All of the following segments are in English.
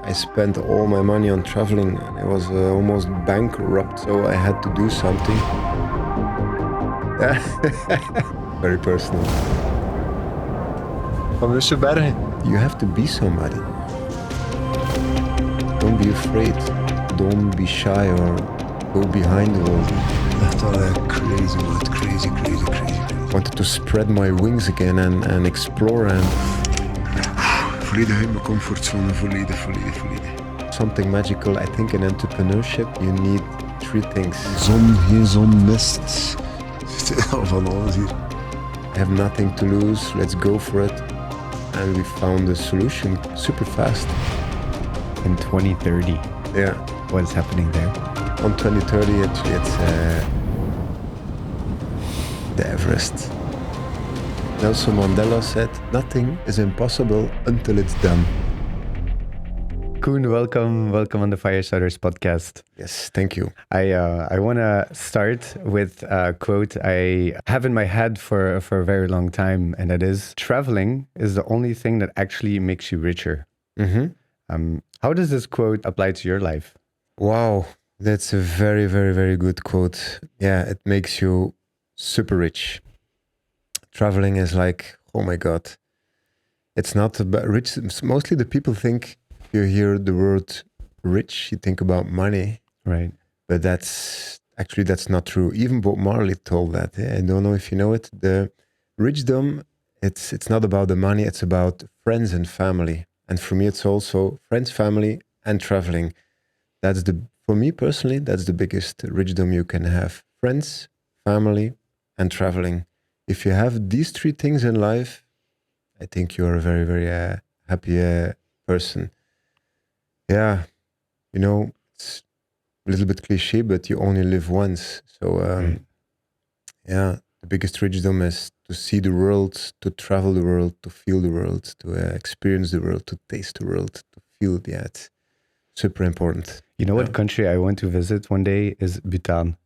I spent all my money on traveling and I was almost bankrupt, so I had to do something. Very personal. Van Wissebergen. You have to be somebody. Don't be afraid. Don't be shy or go behind the wall. Echt wel crazy, man. Crazy. Wanted to spread my wings again and explore and Volledig uit mijn comfortzone, volledig. something magical. I think in entrepreneurship you need 3 things. Zon, geen zon, mist. Van alles hier. I have nothing to lose, let's go for it. And we found a solution super fast. In 2030, Yeah. what is happening there? On 2030 it's the Everest. Nelson Mandela said, nothing is impossible until it's done. Koen, welcome on the Firestarters podcast. Yes, thank you. I want to start with a quote I have in my head for a very long time, and that is, traveling is the only thing that actually makes you richer. Mm-hmm. How does this quote apply to your life? Wow, that's a very, very, very good quote. Yeah, it makes you super rich. Traveling is like, oh my God. It's not about rich. Mostly the people think you hear the word rich, you think about money. Right. But that's not true. Even Bob Marley told that. I don't know if you know it. The richdom, it's not about the money, it's about friends and family. And for me, it's also friends, family, and traveling. For me personally, that's the biggest richdom you can have. Friends, family, and traveling. If you have these 3 things in life, I think you're a very, very happy person. Yeah, you know, it's a little bit cliche, but you only live once. So, yeah, the biggest richdom is to see the world, to travel the world, to feel the world, to experience the world, to taste the world, to feel. Yeah, it's super important. You know what country I want to visit one day is Bhutan.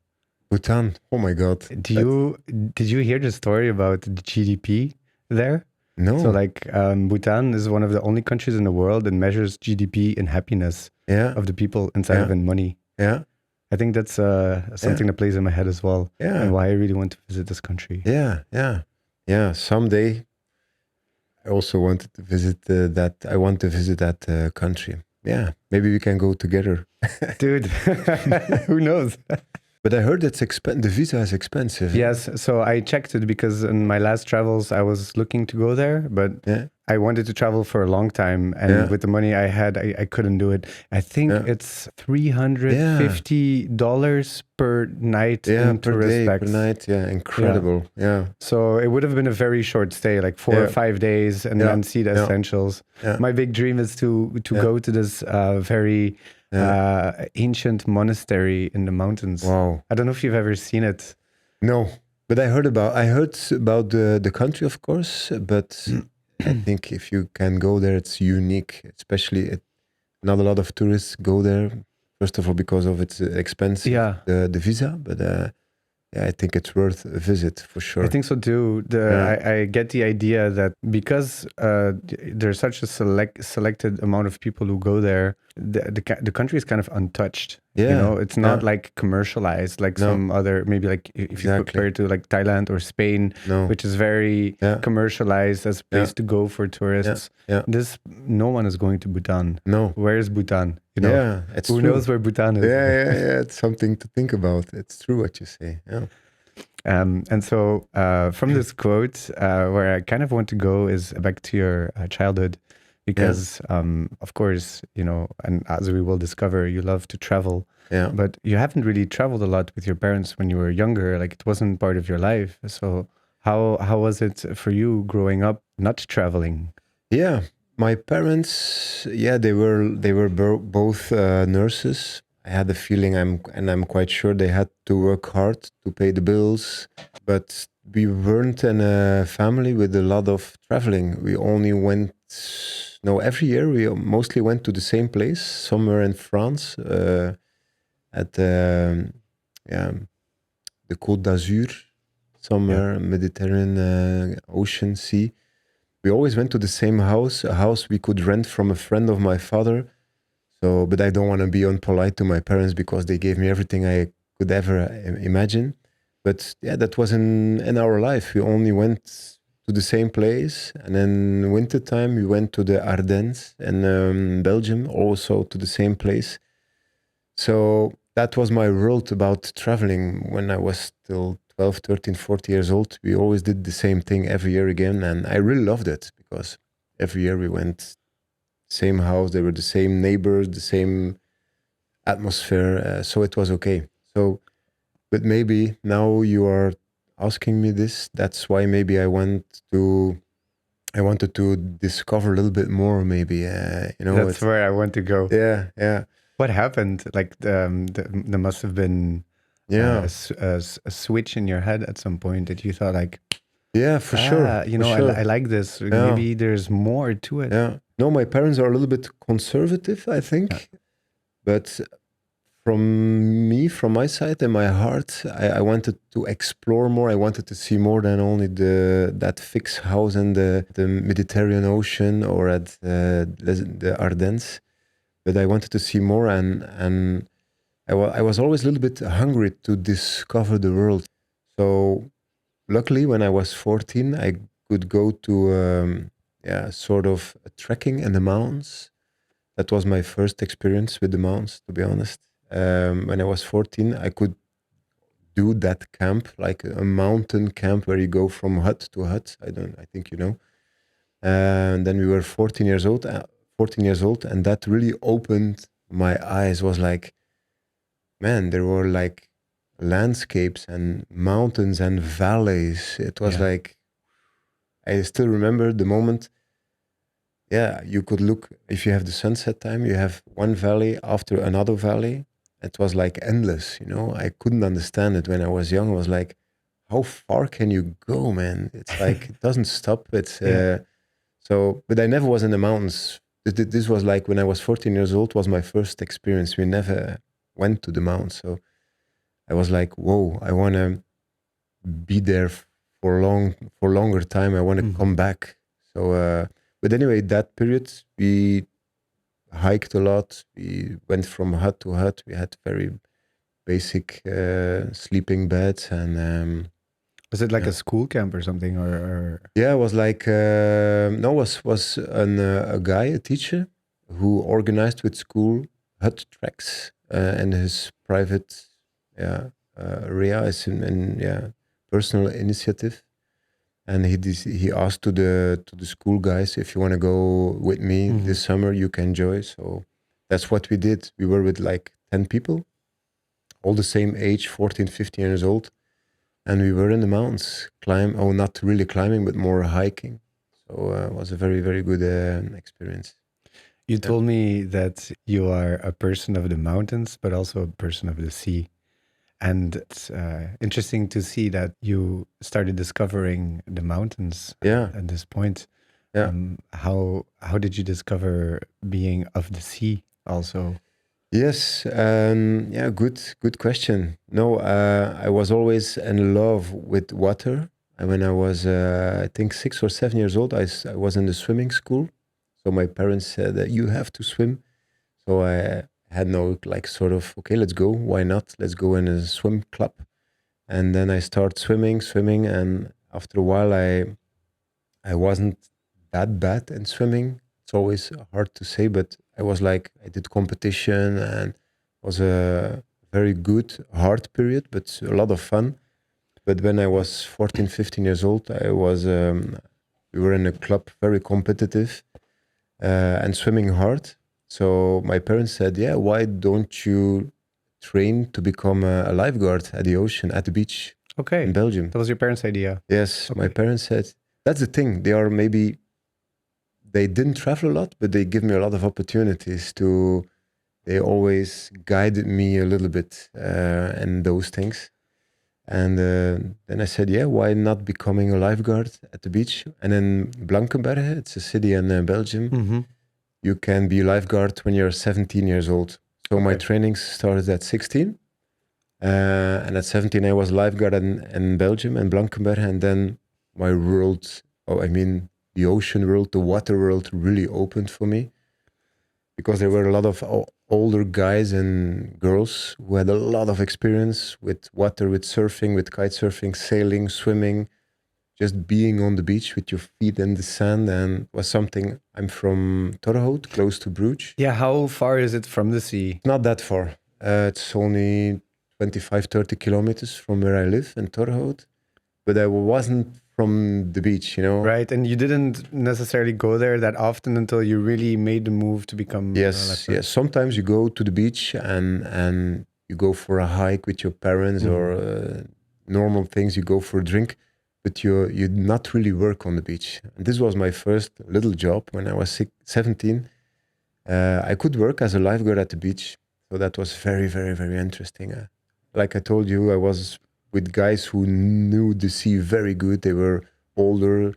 Bhutan, oh my God. Did you hear the story about the GDP there? No. So Bhutan is one of the only countries in the world that measures GDP and happiness of the people inside of it and money. Yeah. I think that's something that plays in my head as well. Yeah. And why I really want to visit this country. Yeah. Someday I also wanted to visit that country. Yeah. Maybe we can go together. Dude, who knows? But I heard the visa is expensive. Yes, so I checked it because in my last travels I was looking to go there, but I wanted to travel for a long time, and with the money I had, I couldn't do it. I think it's $350 per night in tourist per night. Yeah, incredible. Yeah. So it would have been a very short stay, like 4 or 5 days, and then see the essentials. Yeah. My big dream is to go to this very ancient monastery in the mountains. Wow. I don't know if you've ever seen it. No, but I heard about the country, of course, but I think if you can go there, it's unique, especially not a lot of tourists go there, first of all, because of its expensive, the visa, but I think it's worth a visit for sure. I think so too. I get the idea that because there's such a selected amount of people who go there, the country is kind of untouched. Yeah. You know, it's not like commercialized like some other, maybe like if you compare it to like Thailand or Spain, which is very commercialized as a place to go for tourists. Yeah. No one is going to Bhutan. No. Where is Bhutan? You know, it's who true. knows where Bhutan is? Yeah. It's something to think about. It's true what you say. Yeah. And so from this quote, where I kind of want to go is back to your childhood, because of course, you know, and as we will discover, you love to travel, but you haven't really traveled a lot with your parents when you were younger. Like it wasn't part of your life. So how was it for you growing up not traveling? Yeah, my parents, they were both nurses. I had the feeling I'm quite sure they had to work hard to pay the bills, but we weren't in a family with a lot of traveling. We only every year we mostly went to the same place, somewhere in France, at the Côte d'Azur, somewhere Mediterranean Ocean Sea. We always went to the same house, a house we could rent from a friend of my father. So, but I don't want to be unpolite to my parents because they gave me everything I could ever imagine. But yeah, that was in our life. We only went to the same place, and then winter time we went to the Ardennes in Belgium, also to the same place. So that was my world about traveling when I was still 12, 13, 14 years old. We always did the same thing every year again, and I really loved it because every year we went same house, there were the same neighbors, the same atmosphere, so it was okay. So, but maybe now you are asking me this. That's why maybe I wanted to discover a little bit more. Maybe That's it's where I want to go. yeah. What happened? Like there must have been Yeah, a switch in your head at some point that you thought like, yeah, for sure, you for know, sure. I like this. Yeah, Maybe there's more to it. yeah. No, my parents are a little bit conservative, I Yeah. think, but from my side and my heart, I wanted to explore more. I wanted to see more than only that fixed house in the Mediterranean Ocean or at the Ardennes. But I wanted to see more, and I was always a little bit hungry to discover the world. So luckily, when I was 14, I could go to sort of a trekking in the mountains. That was my first experience with the mountains, to be honest. When I was 14, I could do that camp, like a mountain camp where you go from hut to hut. I think you know. And then we were 14 years old, and that really opened my eyes. Was like, man, there were like landscapes and mountains and valleys. It was Yeah. like, I still remember the moment. Yeah, you could look, if you have the sunset time, you have one valley after another valley. It was like endless, you know. I couldn't understand it when I was young. I was like, how far can you go, man? It's like it doesn't stop. It's Yeah. so, but I never was in the mountains. This was like when I was 14 years old was my first experience. We never went to the mountains. So I was like, whoa, I want to be there for longer time. I want to Mhm. come back. So, but anyway, that period we hiked a lot. We went from hut to hut. We had very basic sleeping beds, and Was it like yeah, a school camp or something, or yeah, it was like no, was a guy, a teacher, who organized with school hut treks and his private yeah area is in yeah personal initiative. And he asked to the school guys, if you want to go with me Mhm. this summer, you can join. So that's what we did. We were with like 10 people, all the same age, 14, 15 years old, and we were in the mountains, not really climbing, but more hiking. So it was a very very good experience. You Yeah, told me that you are a person of the mountains, but also a person of the sea. And it's interesting to see that you started discovering the mountains yeah, at this point. yeah. How did you discover being of the sea also? Yes, yeah, good question. No, I was always in love with water. And when I was, I think 6 or 7 years old, I was in the swimming school. So my parents said that you have to swim. So I had no like sort of, okay, let's go. Why not? Let's go in a swim club. And then I start swimming, and after a while, I wasn't that bad in swimming. It's always hard to say, but I was like, I did competition and was a very good, hard period, but a lot of fun. But when I was 14, 15 years old, we were in a club, very competitive and swimming hard. So my parents said, yeah, why don't you train to become a lifeguard at the ocean, at the beach in Okay, Belgium? that was your parents' idea. Yes, my Okay. parents said, that's the thing. They didn't travel a lot, but they give me a lot of opportunities to, they always guided me a little bit in those things. And then I said, yeah, why not becoming a lifeguard at the beach? And in Blankenberge, it's a city in Belgium, Hmm. you can be a lifeguard when you're 17 years old. So my Okay. training started at 16. And at 17, I was lifeguard in Belgium and Blankenberge. And then my world, oh, I mean, the ocean world, the water world really opened for me. because there were a lot of older guys and girls who had a lot of experience with water, with surfing, with kite surfing, sailing, swimming, just being on the beach with your feet in the sand, and was something. I'm from Torhout, close to Bruges. Yeah, how far is it from the sea? Not that far. It's only 25, 30 kilometers from where I live in Torhout, but I wasn't from the beach, you know. Right, and you didn't necessarily go there that often until you really made the move to become a Yes, lifeguard. yes. Sometimes you go to the beach and you go for a hike with your parents or normal things. You go for a drink, but you not really work on the beach. And this was my first little job when I was 17. I could work as a lifeguard at the beach, so that was very, very, very interesting. Like I told you, I was with guys who knew the sea very good. They were older,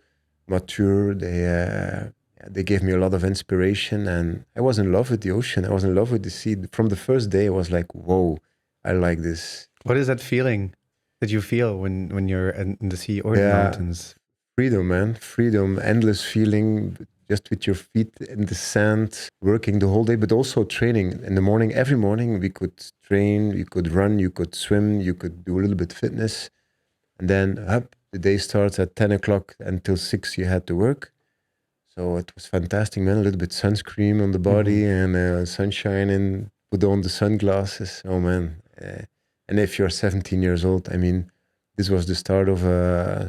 mature. They gave me a lot of inspiration, and I was in love with the ocean. I was in love with the sea. From the first day, I was like, whoa, I like this. What is that feeling that you feel when you're in the sea or in the Yeah. mountains? Freedom, man. Freedom, endless feeling, just with your feet in the sand, working the whole day, but also training. In the morning, every morning, we could train, you could run, you could swim, you could do a little bit fitness. And then up, the day starts at 10 o'clock until 6, you had to work. So it was fantastic, man. A little bit sunscreen on the body and sunshine, and put on the sunglasses. Oh, man. And if you're 17 years old, I mean, this was the start of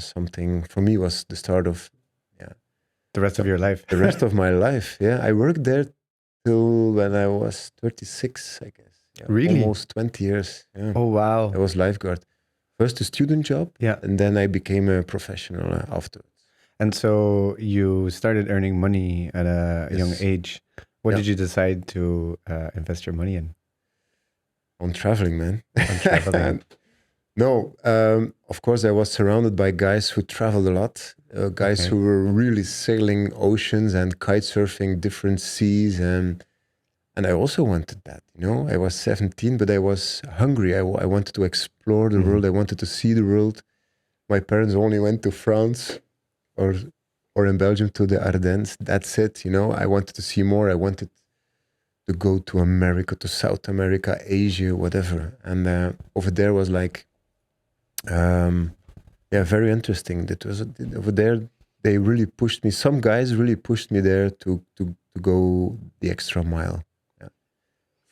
something, for me, was the start of The rest of your life. the rest of my life. Yeah, I worked there till when I was 36, I guess. Yeah, Really? almost 20 years. Yeah. Oh, wow. I was lifeguard. First a student job, Yeah. and then I became a professional afterwards. And so you started earning money at a young Yes. age. What Yeah. did you decide to invest your money in? On traveling, man. On traveling. No, of course, I was surrounded by guys who traveled a lot, guys Okay. who were really sailing oceans and kite surfing different seas, and I also wanted that. You know, I was 17, but I was hungry. I wanted to explore the world. I wanted to see the world. My parents only went to France or in Belgium to the Ardennes. That's it. You know, I wanted to see more. I wanted to go to America, to South America, Asia, whatever. And over there was like, very interesting. That was over there. They really pushed me. Some guys really pushed me there to go the extra mile. Yeah.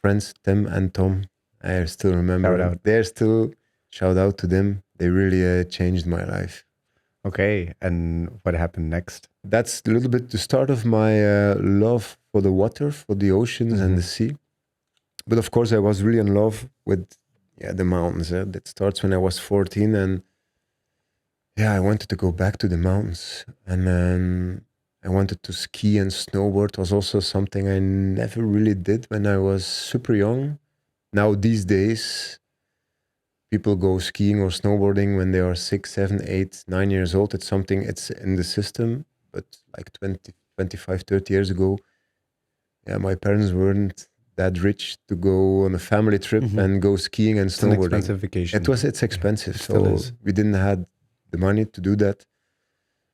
Friends, Tim and Tom, I still remember. Shout out. They're still, shout out to them. They really changed my life. Okay. And what happened next? That's a little bit the start of my love for the water, for the oceans and the sea. But of course, I was really in love with the mountains. That starts when I was 14, and I wanted to go back to the mountains, and I wanted to ski and snowboard. Was also something I never really did when I was super young. Now these days, people go skiing or snowboarding when they are 6, 7, 8, 9 years old. It's something, it's in the system. But like 20, 25, 30 years ago, my parents weren't that rich to go on a family trip and go skiing and It's an snowboarding. expensive vacation. It's expensive. It still So is. we didn't have the money to do that.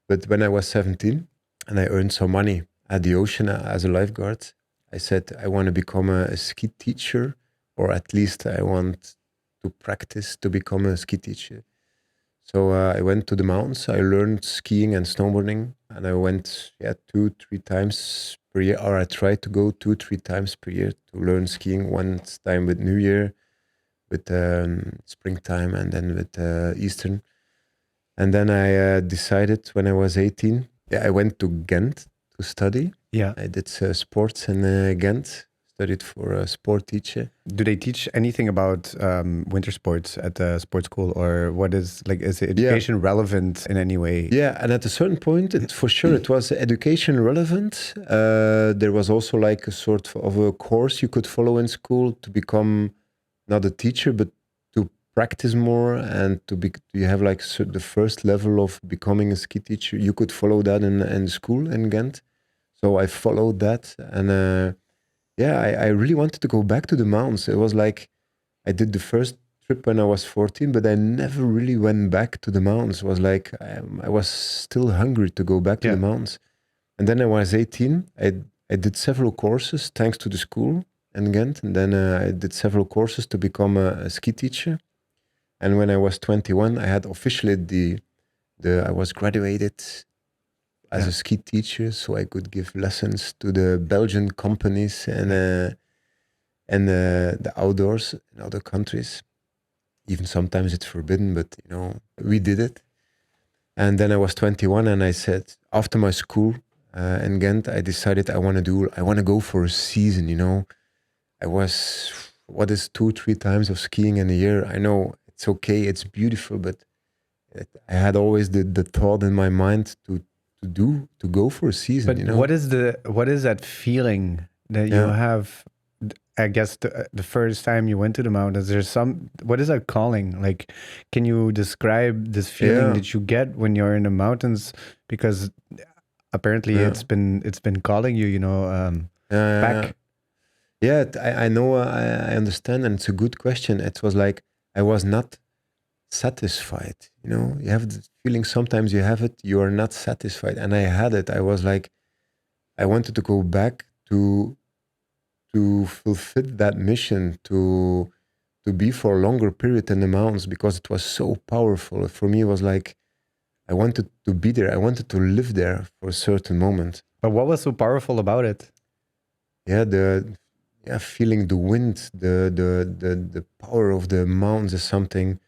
But when I was 17 and I earned some money at the ocean as a lifeguard, I said, I want to become a ski teacher, or at least I want to practice to become a ski teacher. So I went to the mountains. I learned skiing and snowboarding, and I went 2, 3 times per year, or I tried to go 2, 3 times per year to learn skiing. One time with New Year, with springtime, and then with Eastern. And then I decided when I was 18, I went to Ghent to study. Yeah. I did sports in Ghent, studied for a sport teacher. Do they teach anything about winter sports at the sports school, or what is education relevant in any way? Yeah, and at a certain point, for sure, it was education relevant. There was also like a sort of a course you could follow in school to become not a teacher, but to practice more and you have like the first level of becoming a ski teacher. You could follow that in school in Ghent. So I followed that, and I really wanted to go back to the mountains. It was like I did the first trip when I was 14, but I never really went back to the mountains. It was like I was still hungry to go back to the mountains. And then I was 18. I did several courses thanks to the school in Ghent. And then I did several courses to become a ski teacher. And when I was 21, I had officially I was graduated as a ski teacher, so I could give lessons to the Belgian companies and the outdoors in other countries. Even sometimes it's forbidden, but we did it. And then I was 21, and I said, after my school in Ghent, I decided I want to go for a season. I was, what is 2-3 times of skiing in a year? I know it's okay, it's beautiful, but I had always the thought in my mind to go for a season. But what is that feeling that you have? I guess the first time you went to the mountains, what is that calling? Like, can you describe this feeling that you get when you're in the mountains? Because apparently it's been calling you, back. Yeah, I know, I understand, and it's a good question. It was like I was not satisfied. You have the feeling sometimes you have it, you are not satisfied, and I had it. I was like, I wanted to go back to fulfill that mission, to be for a longer period in the mountains, because it was so powerful. For me, it was like I wanted to be there. I wanted to live there for a certain moment. But what was so powerful about it? Feeling the wind, the power of the mountains is something.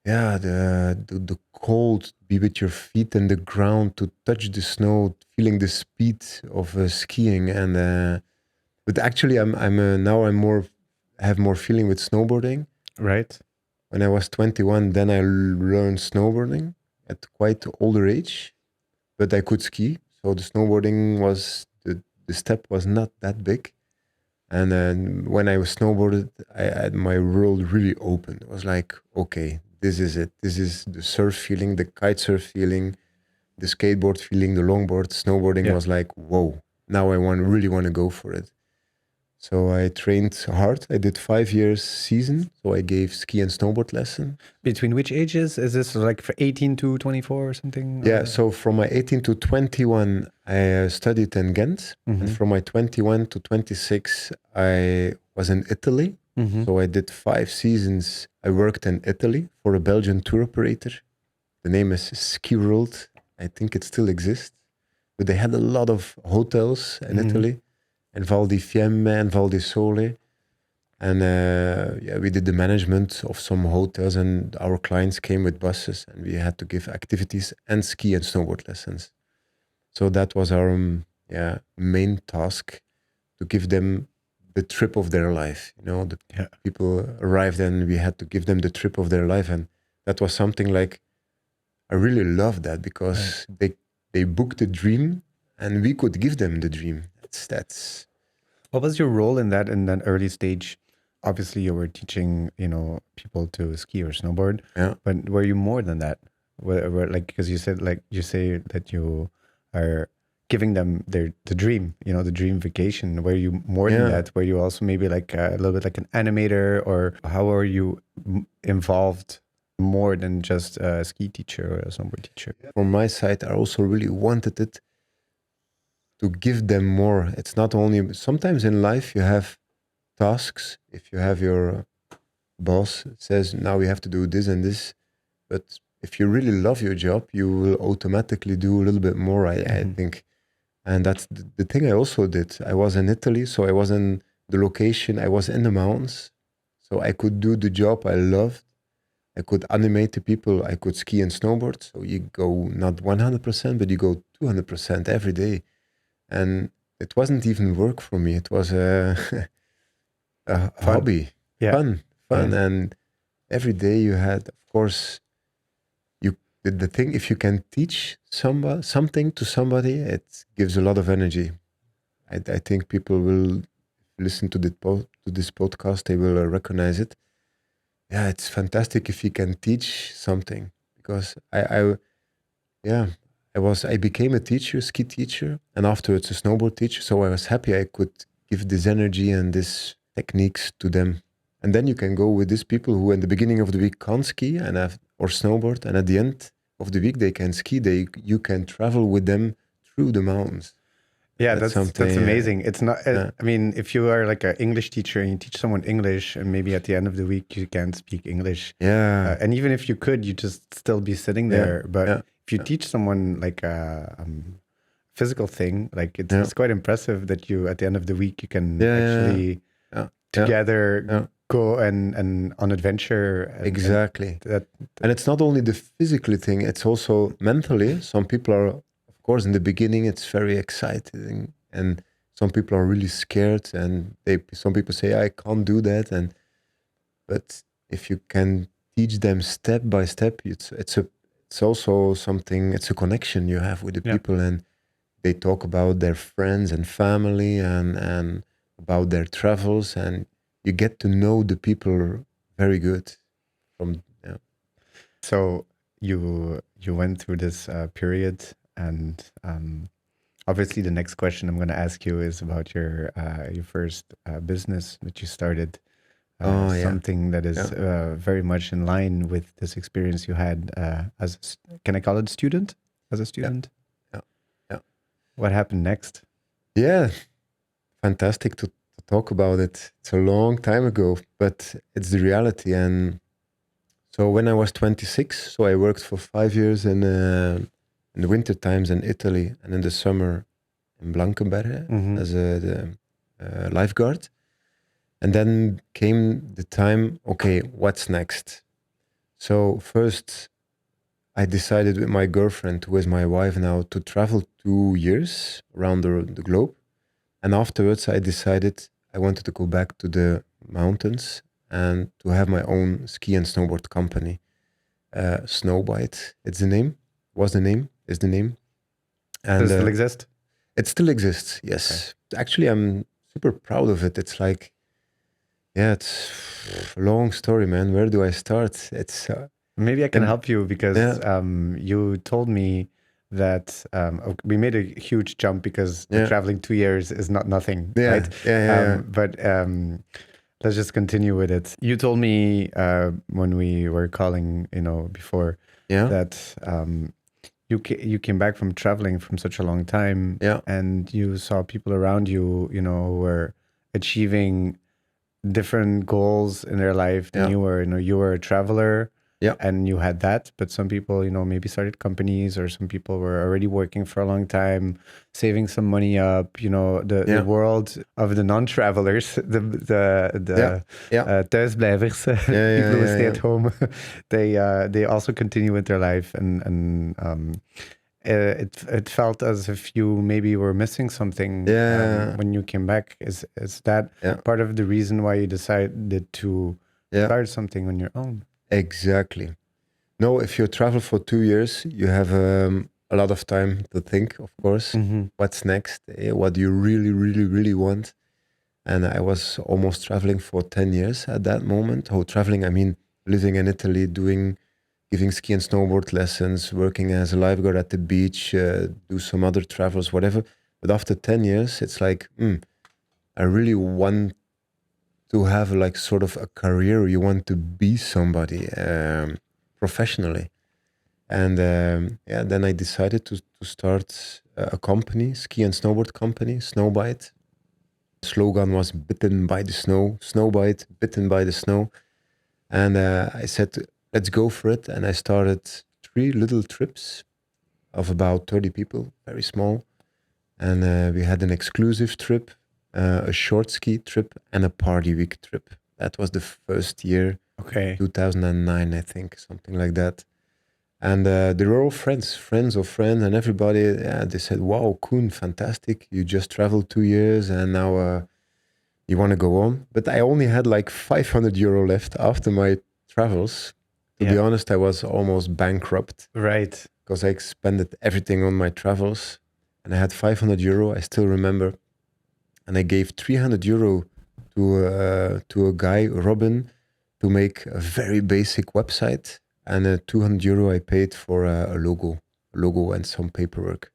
The cold, be with your feet in the ground, to touch the snow, feeling the speed of skiing, and but actually, I'm have more feeling with snowboarding. Right. When I was 21, then I learned snowboarding at quite older age, but I could ski. So the snowboarding was the step was not that big. And then when I was snowboarded, my world really opened. It was like, okay, this is it. This is the surf feeling, the kite surf feeling, the skateboard feeling, the longboard. Snowboarding was like, whoa, now I really want to go for it. So I trained hard. I did 5 years season. So I gave ski and snowboard lesson. Between which ages? Is this like for 18 to 24 or something? Yeah, so from my 18 to 21, I studied in Ghent. And from my 21 to 26, I was in Italy. So I did 5 seasons. I worked in Italy for a Belgian tour operator. The name is Ski World. I think it still exists. But they had a lot of hotels in Italy. And Val di Fiemme and Val di Sole. And we did the management of some hotels, and our clients came with buses, and we had to give activities and ski and snowboard lessons. So that was our main task, to give them the trip of their life. The people arrived, and we had to give them the trip of their life. And that was something like, I really loved that, because they booked a dream, and we could give them the dream. That's. What was your role in that early stage? Obviously, you were teaching, people to ski or snowboard. Yeah. But were you more than that? Like, because you say that you are giving them the dream, the dream vacation. Were you more than that? Were you also maybe like a little bit like an animator, or how are you involved more than just a ski teacher or a snowboard teacher? From my side, I also really wanted it to give them more. It's not only, sometimes in life you have tasks. If you have your boss says, now you have to do this and this, but if you really love your job, you will automatically do a little bit more, I think. And that's the thing I also did. I was in Italy, so I was in the location, I was in the mountains, so I could do the job I loved. I could animate the people, I could ski and snowboard. So you go not 100%, but you go 200% every day. And it wasn't even work for me. It was a hobby, fun. And every day you had, of course, the thing, if you can teach something to somebody, it gives a lot of energy. I think people will listen to this podcast, they will recognize it. Yeah, it's fantastic if you can teach something, because I became a teacher, ski teacher, and afterwards a snowboard teacher. So I was happy I could give this energy and this techniques to them. And then you can go with these people who in the beginning of the week can't ski or snowboard, and at the end of the week they can ski. You can travel with them through the mountains. Yeah, That's that's something. amazing. It's not. Yeah. I mean, if you are like an English teacher and you teach someone English, and maybe at the end of the week you can't speak English, Yeah. and even if you could, you just still be sitting Yeah. there. But Yeah. if you teach someone like a physical thing, like Yeah. it's quite impressive that you at the end of the week you can Yeah. actually Yeah. together Yeah. go and on adventure. And Exactly. that And it's not only the physically thing, it's also mentally. Some people are, of course, in the beginning, it's very exciting. And some people are really scared. And some people say, I can't do that. But if you can teach them step by step, it's also something, it's a connection you have with the Yeah. people. And they talk about their friends and family and about their travels. And you get to know the people very good from, yeah. So you went through this period, and obviously the next question I'm going to ask you is about your first business that you started. Oh, yeah. Something that is very much in line with this experience you had can I call it student? As a student? Yeah. Yeah. What happened next? Yeah. Fantastic to talk about it. It's a long time ago, but it's the reality. And so when I was 26, so I worked for 5 years in the winter times in Italy and in the summer in Blankenberge Mhm. as the lifeguard. And then came the time, okay, what's next? So first I decided with my girlfriend, who is my wife now, to travel 2 years around the globe. And afterwards I decided I wanted to go back to the mountains and to have my own ski and snowboard company. SnowBite, it's the name, was the name, is the name. Does And it still exist? it still exists, yes. Actually, I'm super proud of it. It's like, yeah, it's a long story, man. Where do I start? It's Maybe I can and help you because yeah, you told me that we made a huge jump because the yeah, traveling 2 years is not nothing, yeah, right? yeah, yeah, But let's just continue with it. You told me when we were calling, before yeah, that you came back from traveling from such a long time, yeah, and you saw people around you, who were achieving different goals in their life than yeah, you were. You were a traveler yeah, and you had that, but some people, maybe started companies, or some people were already working for a long time, saving some money up. The yeah, world of the non-travelers, yeah, the yeah, thuisblijvers, yeah, people yeah, who yeah, stay yeah. at home, they also continue with their life, and it felt as if you maybe were missing something Yeah, when you came back. Is that yeah, part of the reason why you decided to yeah, start something on your own? exactly. No, if you travel for 2 years, you have a lot of time to think, of course. Mm-hmm. What's next? What do you really, really, really want? And I was almost traveling for 10 years at that moment. Oh, traveling, I mean, living in Italy, giving ski and snowboard lessons, working as a lifeguard at the beach, do some other travels, whatever. But after 10 years, it's like, I really want to have like sort of a career. You want to be somebody professionally. And yeah, then I decided to start a company, ski and snowboard company, SnowBite. Slogan was "Bitten by the snow." SnowBite, bitten by the snow. And I said, let's go for it. And I started 3 little trips of about 30 people, very small. And we had an exclusive trip, a short ski trip, and a party week trip. That was the first year, Okay. 2009, I think, something like that. And they were all friends of friends, and everybody, yeah, they said, wow, Koen, fantastic. You just traveled 2 years and now you want to go on. But I only had like 500 euro left after my travels. To be Yeah. honest, I was almost bankrupt Right. because I expended everything on my travels. And I had 500 euro, I still remember. And I gave 300 euro to a guy, Robin, to make a very basic website. And 200 euro I paid for a logo and some paperwork.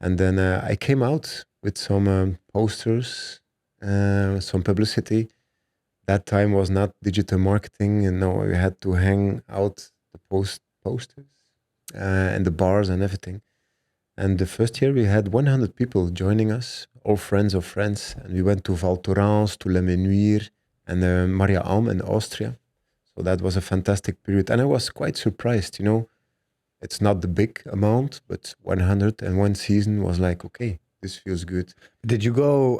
And then I came out with some posters, some publicity. That time was not digital marketing, and no, we had to hang out the posters and the bars and everything. And the first year we had 100 people joining us, all friends of friends. And we went to Val Thorens, to Le Menuire, and Maria Alm in Austria. So that was a fantastic period. And I was quite surprised, you know. It's not the big amount, but 101 season was like, okay, this feels good. Did you go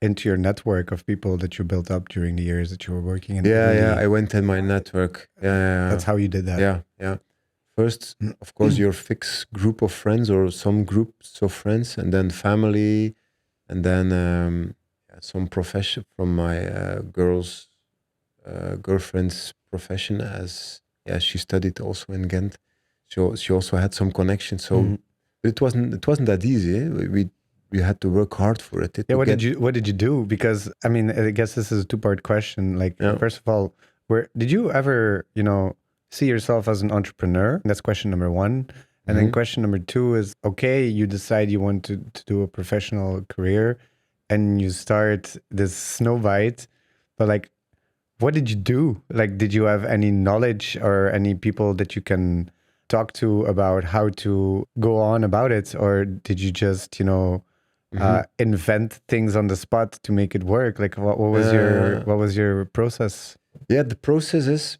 into your network of people that you built up during the years that you were working in Yeah, Italy? yeah. I went in my network. Yeah, That's how you did that. yeah, yeah. First, of course, your fixed group of friends or some groups of friends, and then family, and then some profession from my girlfriend's profession. As yeah, she studied also in Ghent, so she also had some connections. So it wasn't that easy. We had to work hard for it. Yeah, what did you do? Because I mean, I guess this is a two-part question. Like, Yeah. first of all, where did you ever, see yourself as an entrepreneur? That's question number one. And then question number two is, okay, you decide you want to do a professional career and you start this SnowBite, but like, what did you do? Like, did you have any knowledge or any people that you can talk to about how to go on about it? Or did you just, invent things on the spot to make it work? Like, what was your process? Yeah, the process is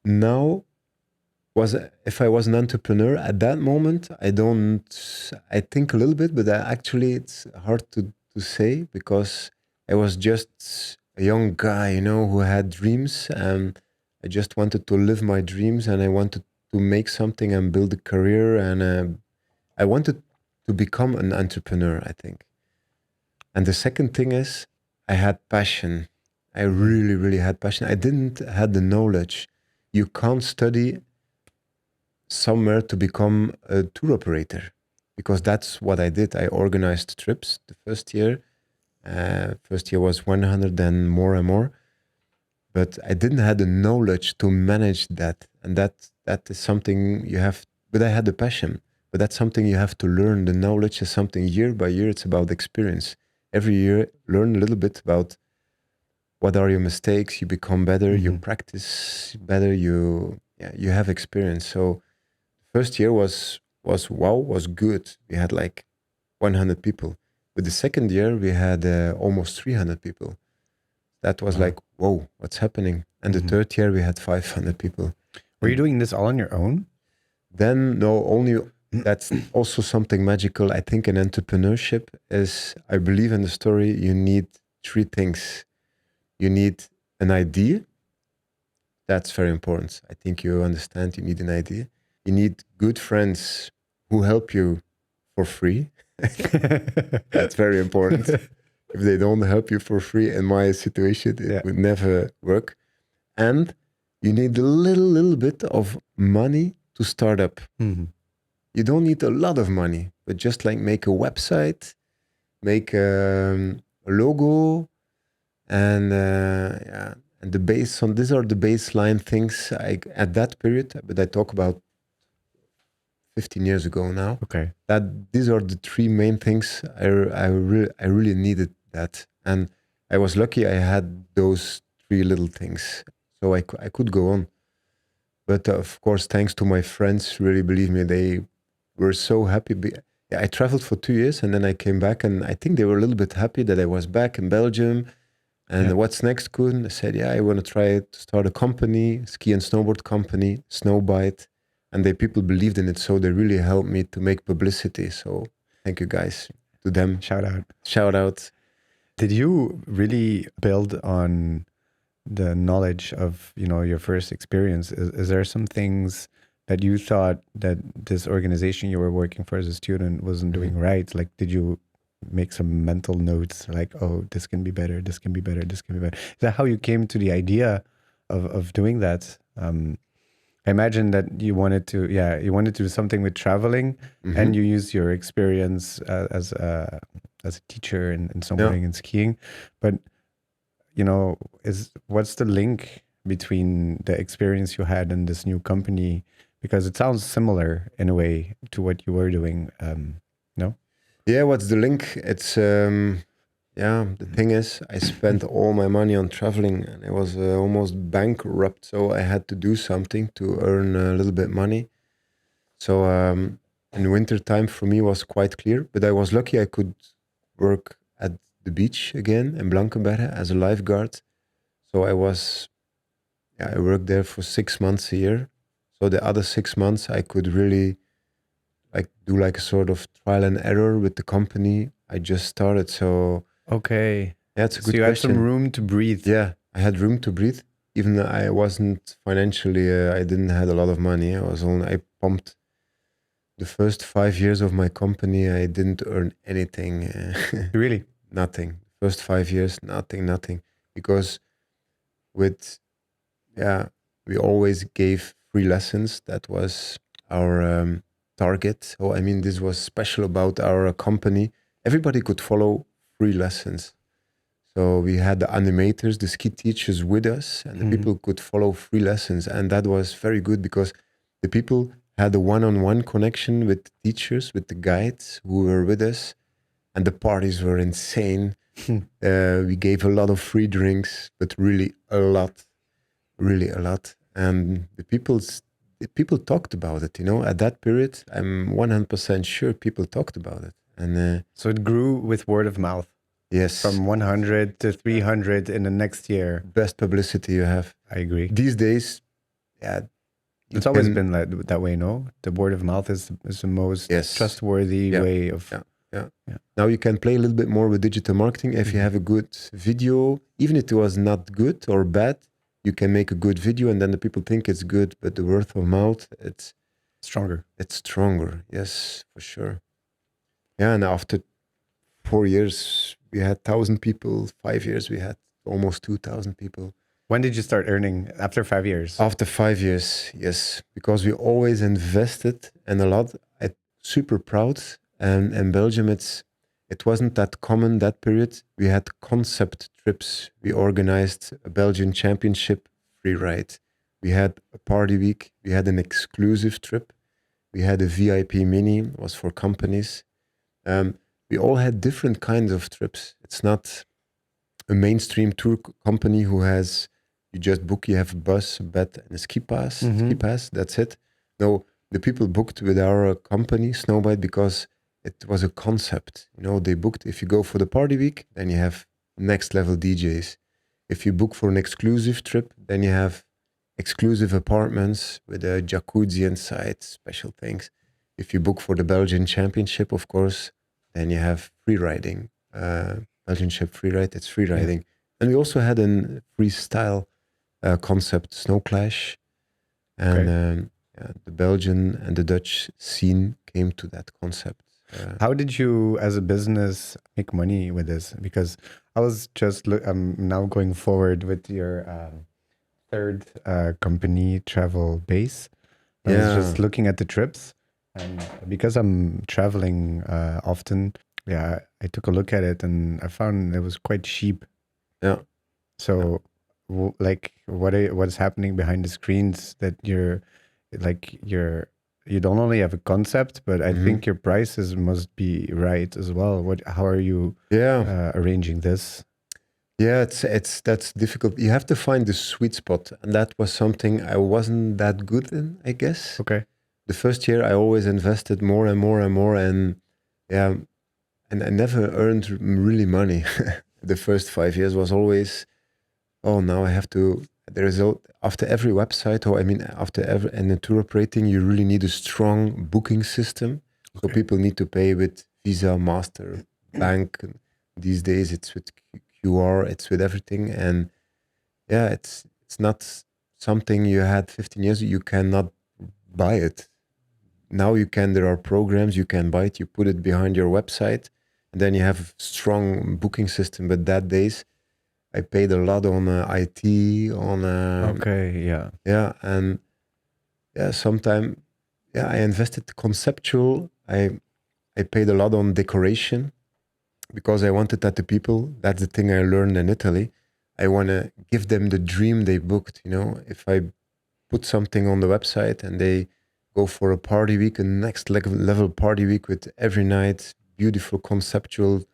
now was if I was an entrepreneur at that moment, I think a little bit, but actually it's hard to say because I was just a young guy, you know, who had dreams and I just wanted to live my dreams and I wanted to make something and build a career and I wanted to become an entrepreneur, I think. And the second thing is I had passion. I really, really had passion. I didn't have the knowledge. You can't study somewhere to become a tour operator because that's what I did. I organized trips the first year. First year was 100 and more. But I didn't have the knowledge to manage that. And that is something you have, but I had the passion. But that's something you have to learn. The knowledge is something year by year. It's about experience. Every year, learn a little bit about what are your mistakes. You become better. You practice better. You have experience. So first year was good. We had like 100 people. But the second year we had almost 300 people. That was like, whoa, what's happening? And the third year we had 500 people. Were you doing this all on your own? Then no, only that's also something magical. I think in entrepreneurship is, I believe in the story, you need three things. You need an idea. That's very important. I think you understand you need an idea. You need good friends who help you for free. That's very important. If they don't help you for free, in my situation, it would never work. And you need a little bit of money to start up. You don't need a lot of money, but just like make a website, make a logo, and and the base on these are the baseline things at that period. But I talk about 15 years ago now. Okay. That these are the three main things I really needed that, and I was lucky I had those three little things, so I could go on. But of course, thanks to my friends, really believe me, they were so happy. I traveled for 2 years and then I came back, and I think they were a little bit happy that I was back in Belgium. And what's next, Koen? I said, I want to try to start a company, ski and snowboard company, SnowBite. And people believed in it, so they really helped me to make publicity. So thank you guys to them. Shout out. Did you really build on the knowledge of your first experience? Is there some things that you thought that this organization you were working for as a student wasn't doing right? Like, did you make some mental notes like, oh, this can be better, this can be better, this can be better? Is that how you came to the idea of doing that? I imagine that you wanted to do something with traveling, and you use your experience as a teacher in snowboarding and skiing. But what's the link between the experience you had in this new company? Because it sounds similar in a way to what you were doing. No? Yeah, what's the link? It's the thing is, I spent all my money on traveling and I was almost bankrupt. So I had to do something to earn a little bit money. So And winter time for me was quite clear, but I was lucky I could work at the beach again in Blankenberge as a lifeguard. So I worked there for 6 months a year. So the other 6 months I could really like do like a sort of trial and error with the company I just started. So Okay. yeah, it's a So good you had some question. room to breathe. Yeah, I had room to breathe. Even though I wasn't financially, I didn't had a lot of money. I pumped the first 5 years of my company. I didn't earn anything, Really? nothing. First 5 years, nothing. Because with, yeah, we always gave free lessons. That was our target. So, I mean, this was special about our company. Everybody could follow free lessons. So we had the animators, the ski teachers with us, and the people could follow free lessons. And that was very good because the people had a one-on-one connection with the teachers, with the guides who were with us, and the parties were insane. We gave a lot of free drinks, but really a lot. And the people talked about it. At that period, I'm 100% sure people talked about it. And So it grew with word of mouth yes, from 100 to 300 in the next year. best publicity you have. I agree. These days, yeah, It's always been that way, no? The word of mouth is the most Yes. trustworthy Yeah. way of. Yeah. Now you can play a little bit more with digital marketing. If you have a good video, even if it was not good or bad, you can make a good video, and then the people think it's good. But the word of mouth, it's Stronger. stronger. Yes, for sure. Yeah, and after 4 years, we had 1,000 people. 5 years, we had almost 2,000 people. When did you start earning? After 5 years. After 5 years, yes, because we always invested and a lot. I'm super proud. And in Belgium, it wasn't that common that period. We had concept trips. We organized a Belgian championship free ride. We had a party week. We had an exclusive trip. We had a VIP mini, it was for companies. We all had different kinds of trips. It's not a mainstream tour company who has, you just book, you have a bus, a bed, and a ski pass. Ski pass, that's it. No, the people booked with our company, SnowBite, because it was a concept. They booked, if you go for the party week, then you have next level DJs. If you book for an exclusive trip, then you have exclusive apartments with a jacuzzi inside, special things. If you book for the Belgian Championship, of course, then you have free riding. Belgian Ship free ride, it's free riding. And we also had a freestyle concept, Snow Clash. And the Belgian and the Dutch scene came to that concept. How did you, as a business, make money with this? Because I was just, I'm now going forward with your third company, Travelbase. I was just looking at the trips. And because I'm traveling often, I took a look at it and I found it was quite cheap. Yeah. So, what's happening behind the screens that you don't only have a concept, but I think your prices must be right as well. How are you arranging this? Yeah, that's difficult. You have to find the sweet spot, and that was something I wasn't that good in, I guess. Okay. The first year, I always invested more and more and more, and I never earned really money. The first 5 years was always, oh, now I have to. The result after every website, after every and in tour operating, you really need a strong booking system. So people need to pay with Visa, Master, Bank. These days, it's with QR, it's with everything, and it's not something you had 15 years. You cannot buy it. Now you can. There are programs you can buy it. You put it behind your website, and then you have a strong booking system. But that days, I paid a lot on IT, on sometimes I invested conceptual. I paid a lot on decoration because I wanted that the people. That's the thing I learned in Italy. I want to give them the dream they booked. If I put something on the website and they go for a party week, a next level party week with every night beautiful conceptual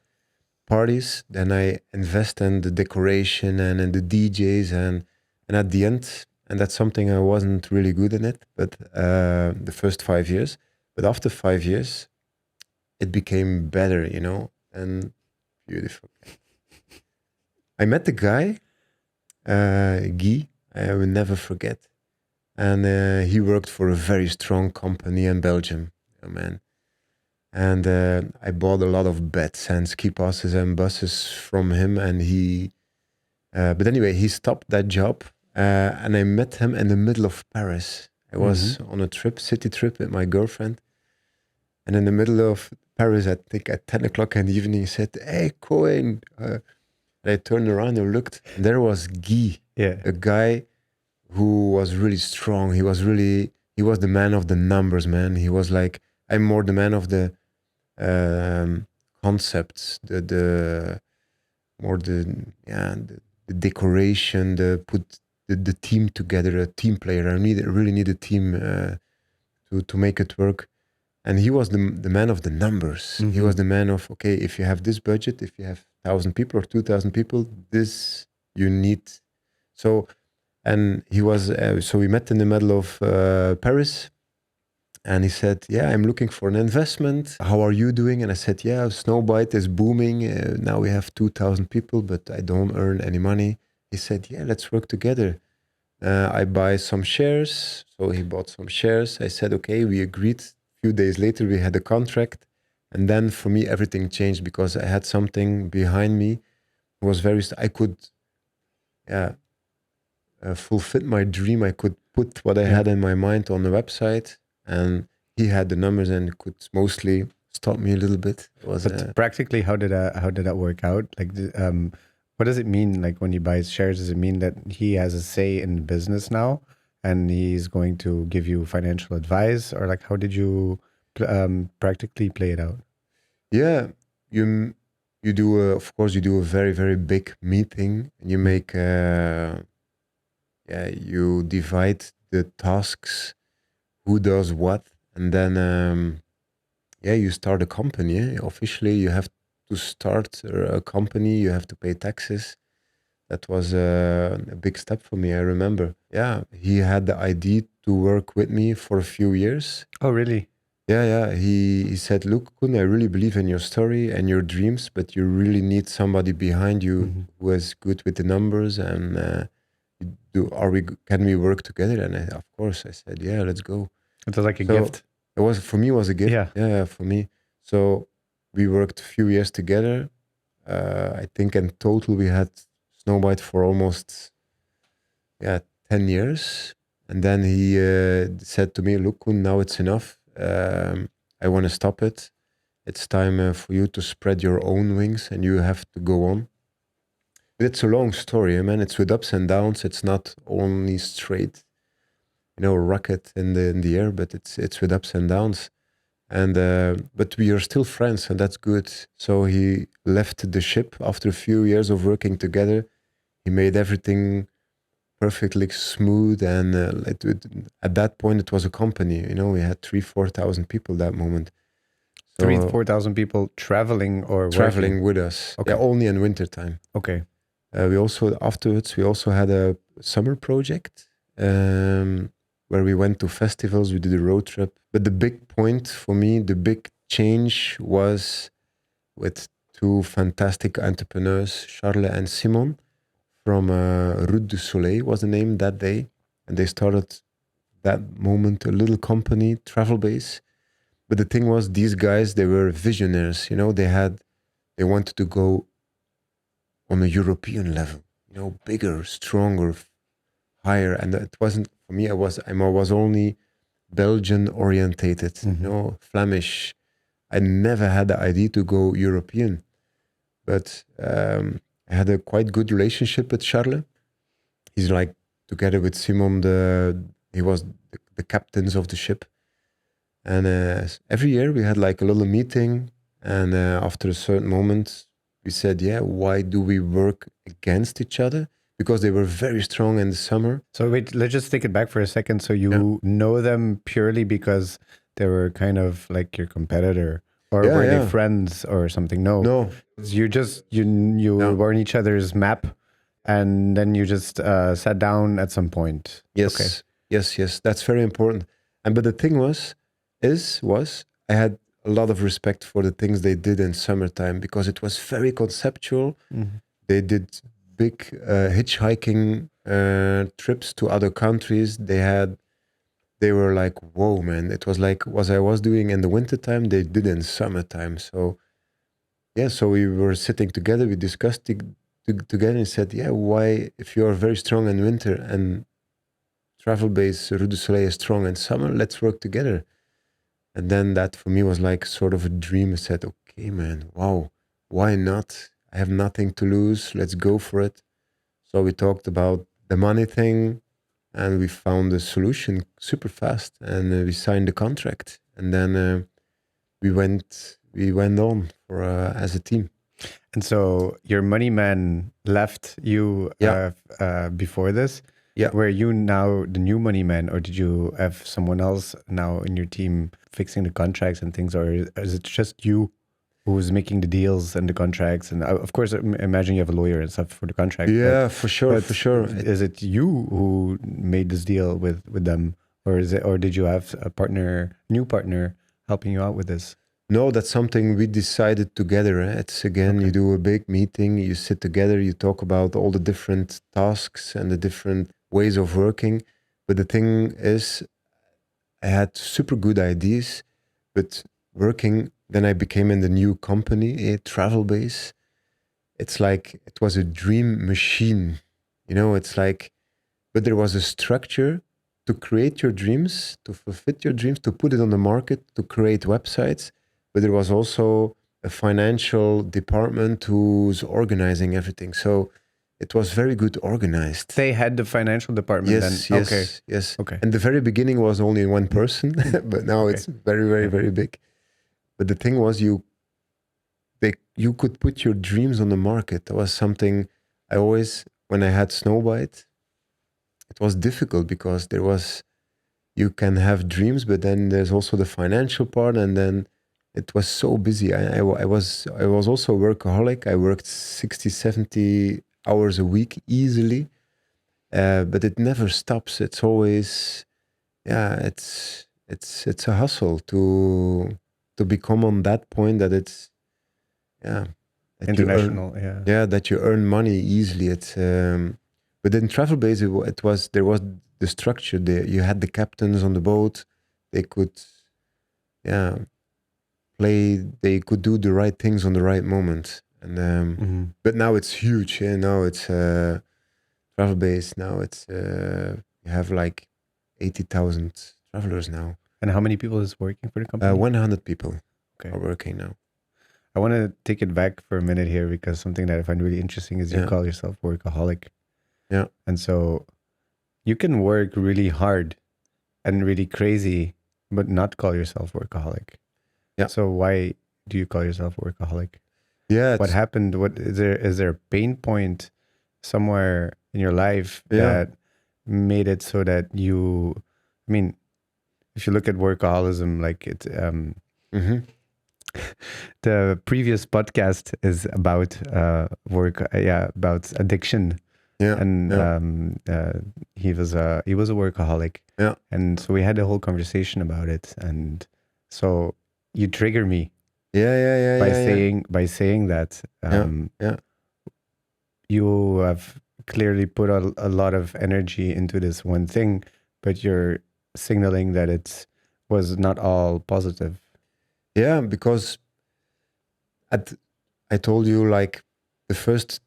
parties, then I invest in the decoration and in the DJs and at the end, and that's something I wasn't really good in it, but the first 5 years. But after 5 years, it became better, and beautiful. I met the guy, Guy, I will never forget. And he worked for a very strong company in Belgium, man. And I bought a lot of beds and ski passes and buses from him. And but anyway, he stopped that job. And I met him in the middle of Paris. I was on a city trip with my girlfriend. And in the middle of Paris, I think at 10 o'clock in the evening, he said, "Hey, Koen." I turned around and looked, and there was Guy, a guy who was really strong. He was the man of the numbers, man. He was like, I'm more the man of the concepts, the decoration, put the team together, a team player. I really need a team to make it work. And he was the man of the numbers. He was the man of, okay, if you have this budget, if you have 1,000 people or 2,000 people, this you need. So, and he was, so we met in the middle of Paris. And he said, yeah, I'm looking for an investment. How are you doing? And I said, yeah, SnowBite is booming. Now we have 2,000 people, but I don't earn any money. He said, yeah, let's work together. I buy some shares. So he bought some shares. I said, okay, we agreed. Few days later we had a contract, and then for me everything changed because I had something behind me. It was I could fulfill my dream. I could put what I had in my mind on the website, and he had the numbers and could mostly stop me a little bit. It was, but practically, how did that work out? Like, what does it mean? Like when he buys shares, does it mean that he has a say in the business now? And he's going to give you financial advice, or like how did you practically play it out? Yeah, you do of course you do a very, very big meeting, and you make you divide the tasks, who does what, and then you start a company. Officially you have to start a company, you have to pay taxes. That was a big step for me. I remember. Yeah, he had the idea to work with me for a few years. Oh, really? Yeah. He said, "Look, Koen, I really believe in your story and your dreams, but you really need somebody behind you who is good with the numbers. And can we work together?" And of course, I said, "Yeah, let's go." It was like a gift. It was for me. It was a gift. Yeah, for me. So we worked a few years together. I think in total we had SnowBite for almost 10 years. And then he said to me, "Look, Koen, now it's enough. I want to stop it. It's time for you to spread your own wings and you have to go on." But it's a long story, man. It's with ups and downs. It's not only straight, rocket in the air, but it's with ups and downs. And but we are still friends, and that's good. So he left the ship after a few years of working together. He made everything perfectly smooth, and at that point it was a company. We had 3,000-4,000 people that moment. So 3,000-4,000 people traveling working with us. Okay. Yeah, only in wintertime. Okay. We also had a summer project where we went to festivals. We did a road trip. But the big point for me, the big change was with two fantastic entrepreneurs, Charles and Simon, from Route du Soleil was the name that day. And they started that moment a little company, Travelbase. But the thing was, these guys, they were visionaries. They wanted to go on a European level, bigger, stronger, higher. And it wasn't for me. I was only Belgian orientated, Flemish. I never had the idea to go European, but I had a quite good relationship with Charles. He's like, together with Simon, he was the captains of the ship. And every year we had like a little meeting, and after a certain moment, we said, yeah, why do we work against each other? Because they were very strong in the summer. So wait, let's just take it back for a second. So you know them purely because they were kind of like your competitor, or were they friends or something? No. You were on each other's map, and then you just sat down at some point. Yes, okay. Yes. That's very important. But the thing was, was I had a lot of respect for the things they did in summertime because it was very conceptual. Mhm. They did big hitchhiking trips to other countries. They were like, whoa, man! It was like what I was doing in the wintertime. They did in summertime. So yeah, so we were sitting together. We discussed together and said, yeah, why if you are very strong in winter and Travelbase Rue du Soleil is strong in summer, let's work together. And then that for me was like sort of a dream. I said, okay, man, wow, why not? I have nothing to lose. Let's go for it. So we talked about the money thing and we found a solution super fast and we signed the contract. And then we went on for as a team. And so your money man left you Yeah, before this. yeah. Were you now the new money man, or did you have someone else now in your team fixing the contracts and things, or is it just you who's making the deals and the contracts? And of course, imagine you have a lawyer and stuff for the contract. Yeah, for sure, But for sure. is it you who made this deal with them, or is it, or did you have a partner, new partner, helping you out with this? No, that's something we decided together. It's again, Okay. you do a big meeting, you sit together, you talk about all the different tasks and the different ways of working. But the thing is, I had super good ideas, but working, then I became in the new company, Travelbase. It's like it was a dream machine. It's like, but there was a structure to create your dreams, to fulfill your dreams, to put it on the market, to create websites. But there was also a financial department who's organizing everything. So it was very good organized. They had the financial department then. Yes, Okay. yes, yes. Okay. And the very beginning was only one person, but now Okay. it's very, very, Yeah. very big. But the thing was, you could put your dreams on the market. That was something I always, when I had SnowBite, it was difficult because you can have dreams, but then there's also the financial part, and then it was so busy. I was also a workaholic. I worked 60, 70 hours a week easily, but it never stops. It's always, yeah, it's a hustle to become on that point that it's, yeah, that you earn, International. Yeah. yeah, that you earn money easily. But in Travelbase, it was there was the structure. You had the captains on the boat. They could, yeah, play. They could do the right things on the right moment. And Mhm. but now it's huge. Yeah, now it's Travelbase. Now it's you have like 80,000 travelers now. And how many people is working for the company? 100 people Okay. are working now. I want to take it back for a minute here because something that I find really interesting is you Yeah. call yourself workaholic. Yeah. And so you can work really hard and really crazy, but not call yourself workaholic. Yeah. So why do you call yourself workaholic? Yeah. What happened? What is there? Is there a pain point somewhere in your life Yeah. that made it so that you? I mean, if you look at workaholism, like it, Mm-hmm. the previous podcast is about work, about addiction, Yeah. and Yeah. he was a workaholic, Yeah. and so we had a whole conversation about it, and so you trigger me Yeah. by saying that Yeah. you have clearly put a lot of energy into this one thing, but you're signaling that it was not all positive. Yeah, because I told you like the first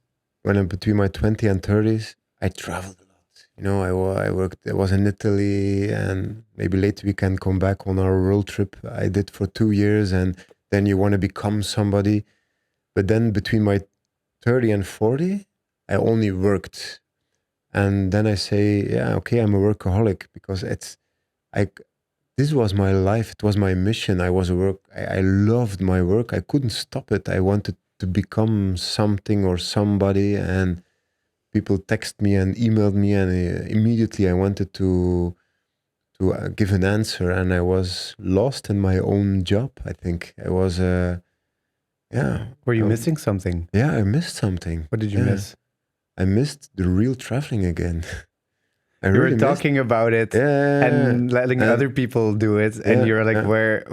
when I'm between my 20 and 30s, I traveled a lot. I worked. I was in Italy, and maybe later we can come back on our world trip I did for 2 years, and then you want to become somebody. But then between my 30 and 40, I only worked, and then I say, yeah, okay, I'm a workaholic because I this was my life. It was my mission. I loved my work. I couldn't stop it. I wanted to become something or somebody. And people text me and emailed me, and immediately I wanted to give an answer. And I was lost in my own job. I think I was. Yeah. Were you missing something? Yeah, I missed something. What did you Yeah. miss? I missed the real traveling again. I You were really missed. talking about it and letting other people do it, and you're like, where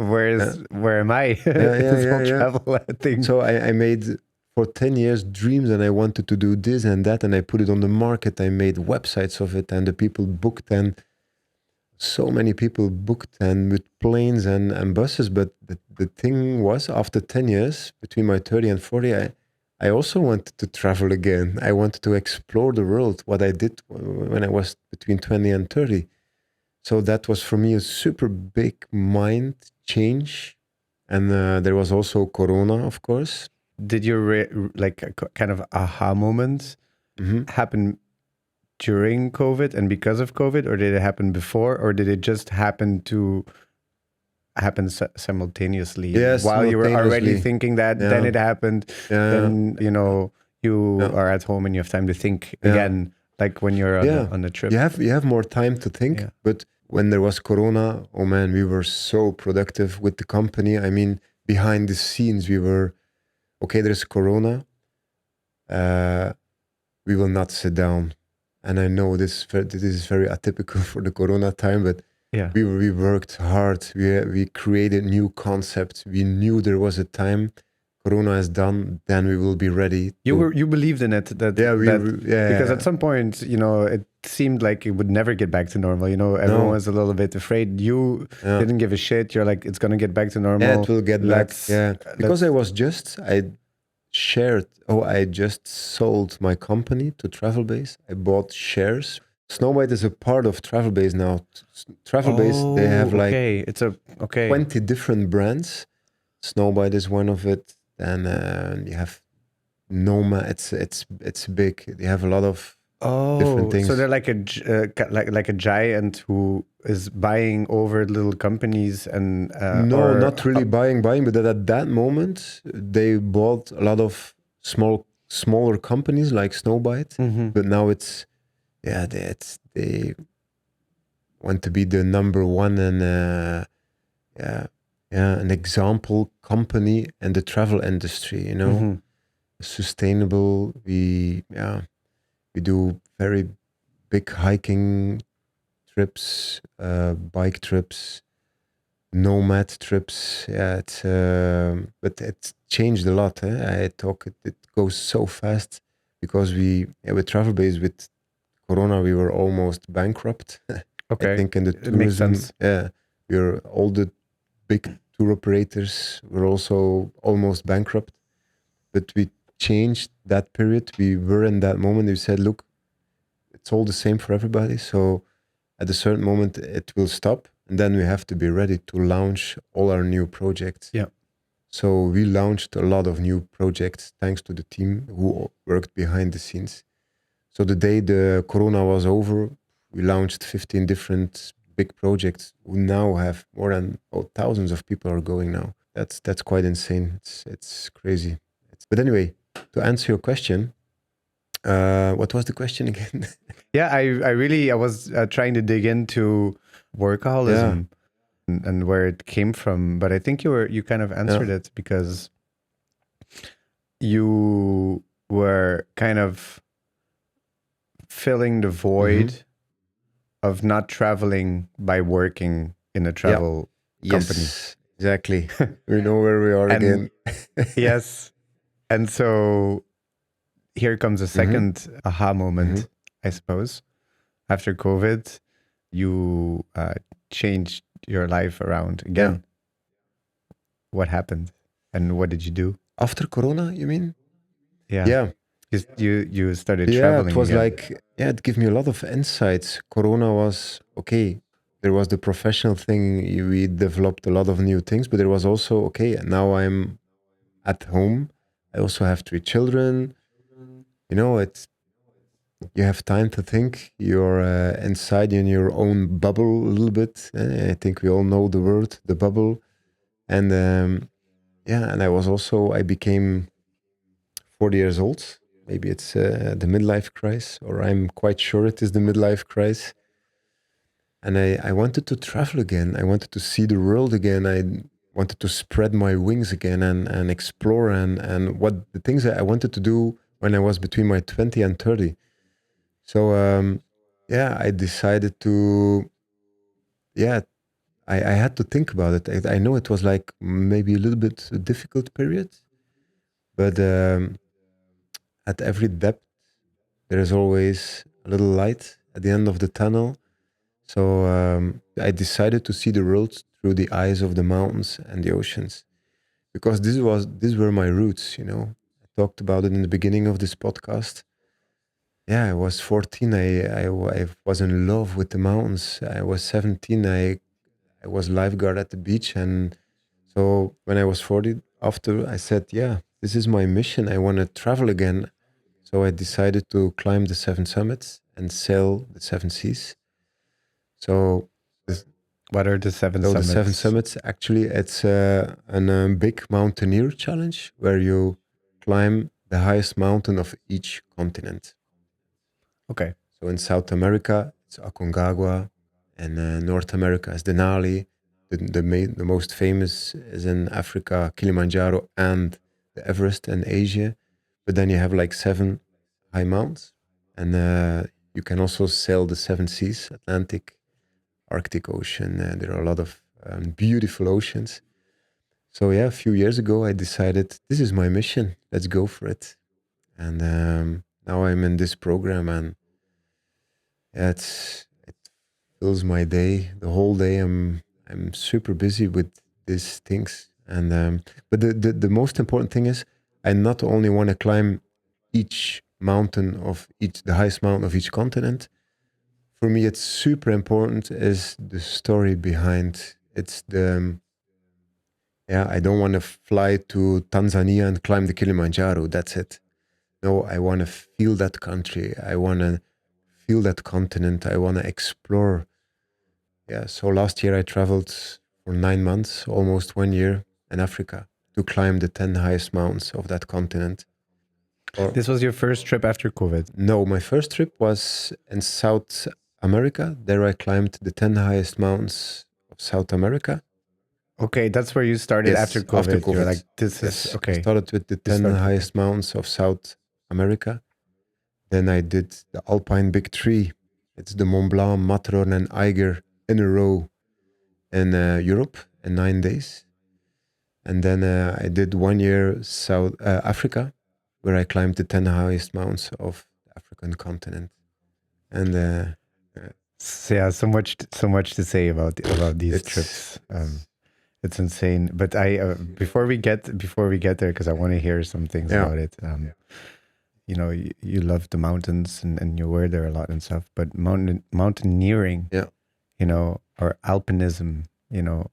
am I? This whole travel thing. So I made for 10 years dreams, and I wanted to do this and that, and I put it on the market. I made websites of it, and the people booked, and so many people booked, and with planes and buses. But the thing was, after 10 years, between my 30 and 40, I also wanted to travel again. I wanted to explore the world, what I did when I was between 20 and 30. So that was for me a super big mind change. And there was also Corona, of course. Did your like a kind of aha moment happen during COVID and because of COVID, or did it happen before, or did it just happen simultaneously? Yes, while you were already simultaneously. thinking that, then it happened. Then you are at home and you have time to think again, like when you're on a trip. You have more time to think, but when there was Corona, oh man, we were so productive with the company. I mean, behind the scenes, we were, okay, there's Corona. We will not sit down. And I know this is very atypical for the Corona time, but we worked hard. We created new concepts. We knew there was a time Corona is done, then we will be ready. You believed in it because at some point, it seemed like it would never get back to normal. Everyone was a little bit afraid. You didn't give a shit. You're like, it's gonna get back to normal. Yeah, it will get back. Yeah, because I just sold my company to Travelbase. I bought shares. SnowBite is a part of Travelbase now. Travelbase, they have like 20 different brands. SnowBite is one of it. And you have Noma. It's big. They have a lot of different things. So they're like a giant who is buying over little companies and not really buying, but at that moment they bought a lot of smaller companies like SnowBite. But now they want to be the number one and an example company in the travel industry, sustainable. We do very big hiking trips, bike trips, nomad trips. But it's changed a lot. It goes so fast because with Travelbase, with Corona, we were almost bankrupt. Okay, I think in the tourism, it makes sense. we're all the big tour operators were also almost bankrupt, but we changed that period. We were in that moment. We said, look, it's all the same for everybody. So at a certain moment, it will stop. And then we have to be ready to launch all our new projects. Yeah. So we launched a lot of new projects thanks to the team who worked behind the scenes. So the day the Corona was over, we launched 15 different big projects who now have more than thousands of people are going now. That's quite insane. It's crazy. But anyway, to answer your question, what was the question again? I was trying to dig into workaholism and where it came from, but I think you kind of answered it because you were kind of filling the void of not traveling by working in a travel company. Yes, exactly. We know where we are again. Yes. And so here comes a second aha moment, I suppose. After COVID, you changed your life around again. Yeah. What happened and what did you do? After Corona, you mean? Yeah. Yeah. You started traveling. It was again. It gave me a lot of insights. Corona was, okay, there was the professional thing. We developed a lot of new things, but there was also, okay, now I'm at home. I also have 3 children. You have time to think. You're inside in your own bubble a little bit. I think we all know the word, the bubble. And and I became 40 years old. Maybe it's the midlife crisis, or I'm quite sure it is the midlife crisis. And I wanted to travel again. I wanted to see the world again. I wanted to spread my wings again and explore and what the things that I wanted to do when I was between my 20 and 30. So yeah, I decided to, yeah, I had to think about it. I know it was like maybe a little bit a difficult period, but at every depth, there is always a little light at the end of the tunnel. So I decided to see the world through the eyes of the mountains and the oceans because these were my roots. I talked about it in the beginning of this podcast. Yeah, I was 14. I was in love with the mountains. I was 17. I was lifeguard at the beach, and so when I was 40, after I said, yeah, this is my mission. I want to travel again. So I decided to climb the seven summits and sail the seven seas. So this, What are the seven so the seven summits? summits, actually, it's a big mountaineer challenge where you climb the highest mountain of each continent. Okay. So in South America, it's Aconcagua, and North America is Denali. The most famous is in Africa, Kilimanjaro, and the Everest in Asia. But then you have like seven high mountains, and you can also sail the seven seas: Atlantic, Arctic Ocean. There are a lot of beautiful oceans. So yeah, a few years ago, I decided this is my mission. Let's go for it. And now I'm in this program, and yeah, it fills my day. The whole day, I'm super busy with these things. And but the most important thing is, I not only want to climb each mountain of each the highest mountain of each continent. For me, it's super important is the story behind. It's the yeah. I don't want to fly to Tanzania and climb the Kilimanjaro. That's it. No, I want to feel that country. I want to feel that continent. I want to explore. Yeah, so last year I traveled for 9 months, almost 1 year in Africa to climb the 10 highest mountains of that continent. Or This was your first trip after COVID. no, my first trip was in South America. There I climbed the 10 highest mountains of South America. Okay, that's where you started after Yes, after COVID. You're like, COVID. this is Yes, I okay. started with the You 10 started. Okay. highest mountains of South America. Then I did the Alpine Big Three. It's the Mont Blanc, Matterhorn, and Eiger in a row in Europe in 9 days. And then I did 1 year South Africa, where I climbed the 10 highest mountains of the African continent. And Yeah, so much to say about these it's trips. It's insane. But I before we get there, because I want to hear some things yeah, about it. You know, you love the mountains and you were there a lot and stuff. But mountaineering, yeah, you know, or alpinism, you know,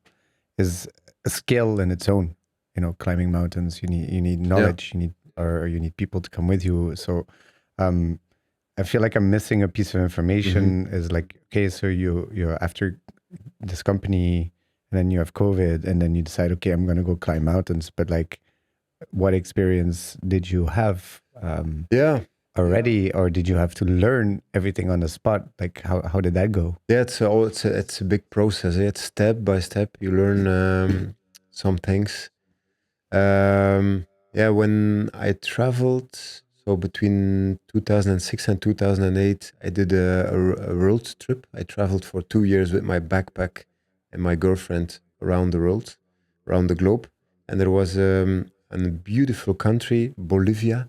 is a skill in its own. You know, climbing mountains, you need yeah. knowledge, you need people to come with you. So, um, I feel like I'm missing a piece of Hmm. information. Is like, okay, so you're after this company, and then you have COVID, and then you decide, okay, I'm gonna go climb mountains. But like, what experience did you have Yeah, already, or did you have to learn everything on the spot? Like, how did that go? yeah. It's a big process. It's step by step. You learn some things. Yeah, when I traveled, so between 2006 and 2008, I did a world trip. I traveled for 2 years with my backpack and my girlfriend around the world, around the globe. And there was a beautiful country, Bolivia,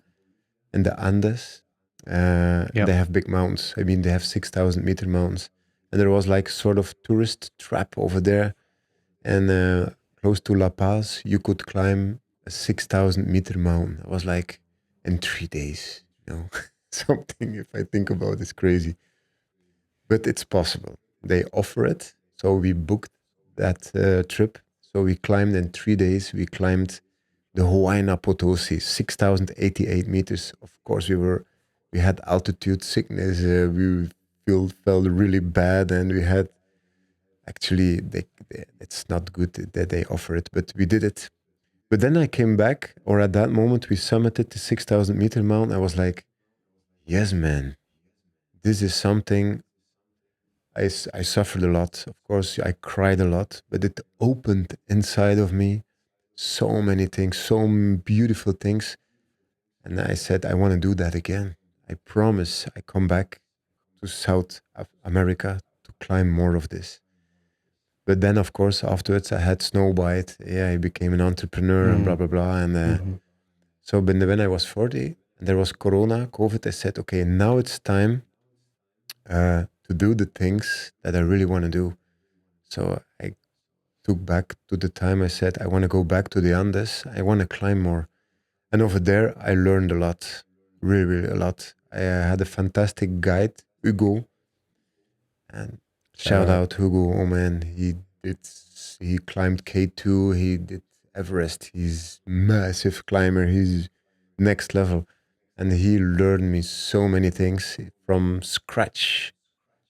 in the Andes. And Yeah. they have big mountains. I mean, they have 6,000-meter mountains. And there was like sort of tourist trap over there, and close to La Paz, you could climb a 6,000-meter mountain. I was like, in 3 days, something. If I think about it's crazy, but it's possible. They offer it, so we booked that trip. So we climbed in 3 days. We climbed the Huayna Potosi, 6,088 meters. Of course, we had altitude sickness. We felt really bad, and we had actually it's not good that they offer it, but we did it. But then I came back, or at that moment we summited the 6,000-meter mountain. I was like, yes, man, this is something. I suffered a lot, of course. I cried a lot, but it opened inside of me so many things, beautiful things. And I said, I want to do that again. I promise I come back to South America to climb more of this. But then, of course, afterwards I had SnowBite. Yeah, I became an entrepreneur and blah blah blah. And so, but when I was 40, and there was Corona, COVID, I said, okay, now it's time to do the things that I really want to do. So I took back to the time I said, I want to go back to the Andes. I want to climb more. And over there, I learned a lot, really, really a lot. I had a fantastic guide, Hugo. And shout out Hugo. Oh man, he climbed K2, he did Everest. He's massive climber. He's next level. And he learned me so many things from scratch.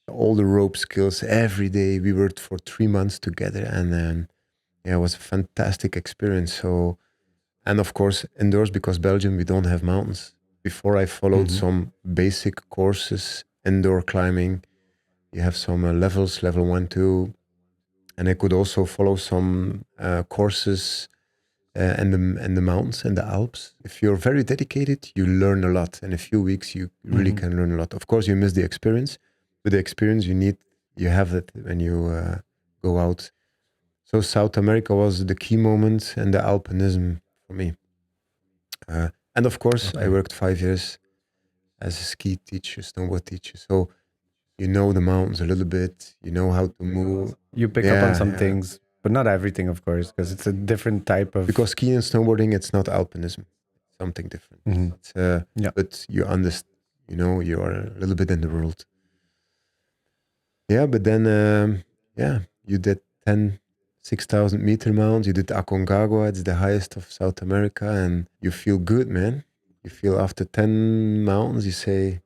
All the rope skills every day. We worked for 3 months together, and then yeah, it was a fantastic experience. So, and of course, indoors, because Belgium we don't have mountains. Before I followed some basic courses, indoor climbing. You have some levels, level 1, 2, and I could also follow some courses in the mountains and the Alps. If you're very dedicated, you learn a lot. In a few weeks, you really can learn a lot. Of course, you miss the experience, but the experience you have it when you go out. So South America was the key moment, and the alpinism for me. And of course, I worked 5 years as a ski teacher, snowboard teacher. So you know the mountains a little bit. You know how to move. You pick up on some things, but not everything, of course, because it's a different type of. Because skiing and snowboarding, it's not alpinism. It's something different. It's, but you understand. You know, you are a little bit in the world. Yeah, but then, you did 6,000-meter mounts. You did Aconcagua. It's the highest of South America, and you feel good, man. You feel after 10 mountains, you say,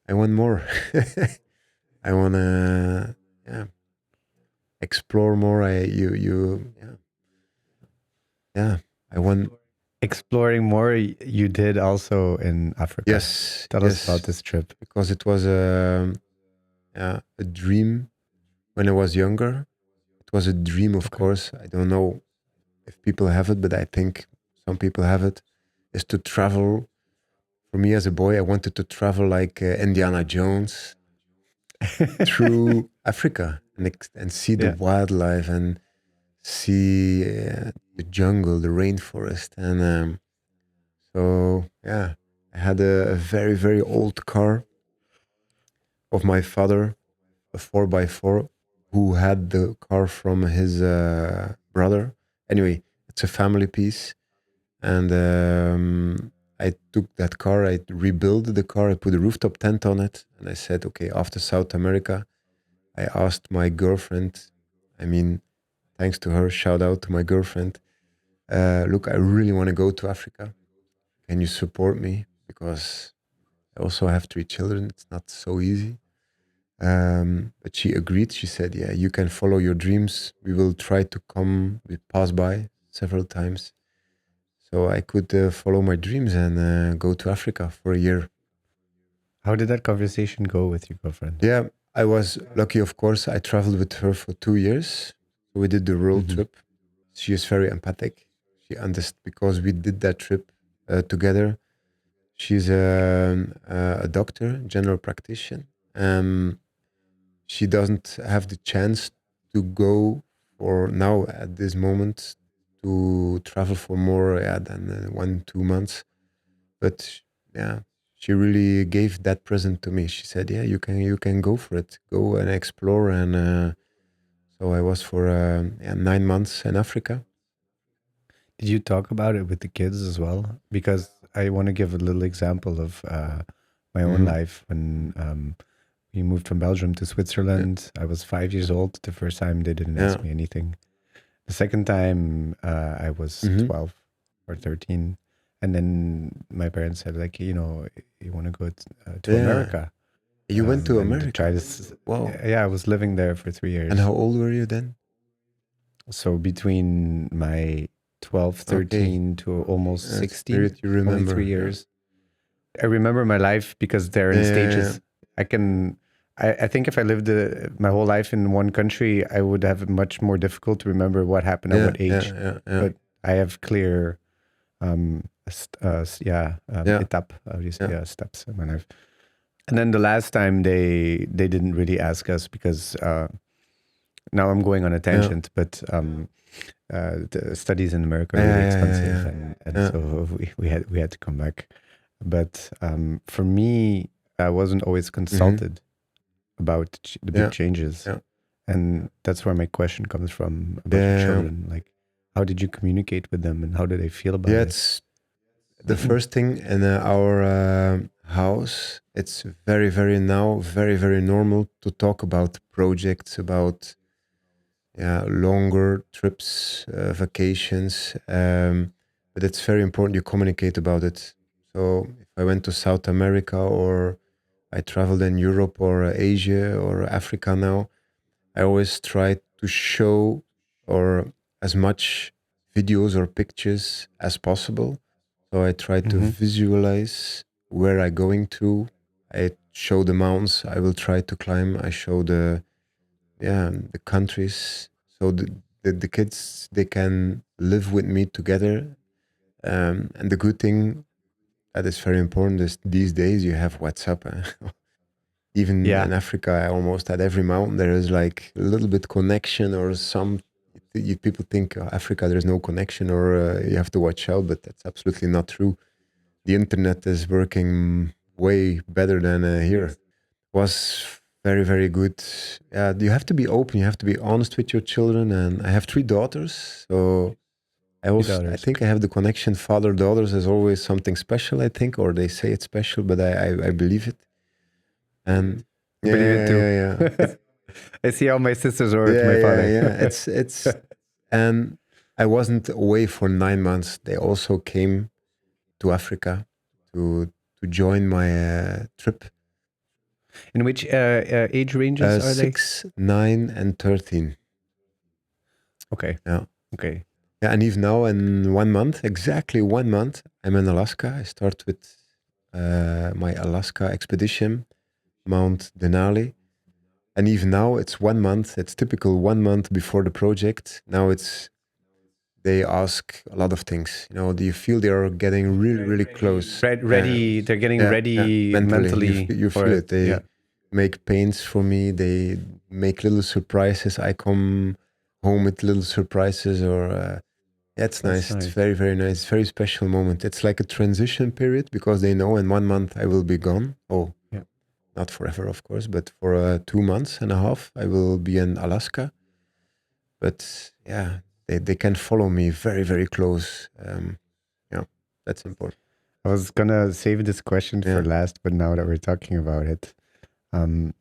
I want more. I want to, explore more. I want exploring more. You did also in Africa. Yes. Tell us about this trip. Because it was a dream when I was younger. It was a dream, of course. I don't know if people have it, but I think some people have it, is to travel. For me as a boy, I wanted to travel like Indiana Jones through Africa and see the wildlife and see the jungle, the rainforest. And I had a very, very old car of my father, a 4x4, who had the car from his brother. Anyway, it's a family piece. And I took that car, I rebuilt the car, I put a rooftop tent on it. And I said, okay, after South America, I asked my girlfriend, thanks to her, shout out to my girlfriend. Look, I really want to go to Africa. Can you support me? Because I also have 3 children. It's not so easy. But she agreed. She said, yeah, you can follow your dreams. We will try to come. We passed by several times. So I could follow my dreams and go to Africa for a year. How did that conversation go with your girlfriend? Yeah, I was lucky, of course. I traveled with her for 2 years. So we did the world trip. She is very empathic. She understood because we did that trip together. She's a doctor, general practitioner. She doesn't have the chance to go for now at this moment to travel for more than 1-2 months. But yeah, she really gave that present to me. She said, yeah, you can go for it. Go and explore. And so I was for 9 months in Africa. Did you talk about it with the kids as well? Because I want to give a little example of my own life. When we moved from Belgium to Switzerland, I was 5 years old. The first time they didn't ask me anything. The second time I was 12 or 13. And then my parents said, like, you want to go to America. You went to America? To try this. Wow. Yeah, I was living there for 3 years. And how old were you then? So between my 12, 13 to almost 16, you remember. only 3 years. I remember my life because they're in stages. I think if I lived my whole life in one country, I would have much more difficult to remember what happened at what age. But I have clear étapes, steps in my life. And then the last time they didn't really ask us because now I'm going on a tangent, but the studies in America are really expensive, and so we had to come back. But for me, I wasn't always consulted about the big changes, and that's where my question comes from about your children. Like, how did you communicate with them, and how do they feel about it? It's the first thing in our house. It's very, very now very, very normal to talk about projects, about longer trips, vacations. But it's very important you communicate about it. So if I went to South America or I traveled in Europe or Asia or Africa now, I always try to show or as much videos or pictures as possible. So I try to visualize where I'm going to. I show the mountains I will try to climb. I show the countries. So the kids, they can live with me together. And the good thing that is very important is these days you have WhatsApp. Even in Africa, almost at every mountain, there is like a little bit connection or some. People think Africa, there's no connection or you have to watch out, but that's absolutely not true. The internet is working way better than here. Was very, very good. Yeah, you have to be open. You have to be honest with your children. And I have 3 daughters, so I think I have the connection. Father daughters is always something special. I think, or they say it's special, but I believe it. And I believe it too. I see how my sisters are with my father. It's and I wasn't away for 9 months. They also came to Africa to join my trip. In which age ranges are they? 6, 9, and 13. Okay. Yeah. Okay. Yeah, and even now in 1 month, exactly 1 month, I'm in Alaska. I start with my Alaska expedition, Mount Denali. And even now it's 1 month. It's typical 1 month before the project. Now they ask a lot of things. Do you feel they are getting really, really close? Ready. They're getting ready mentally. You feel it. They make paints for me. They make little surprises. I come home with little surprises or... it's nice. It's very, very nice. Very special moment. It's like a transition period because they know in 1 month I will be gone. Not forever, of course, but for 2 months and a half, I will be in Alaska. But they can follow me very, very close. That's important. I was gonna save this question for last, but now that we're talking about it, let's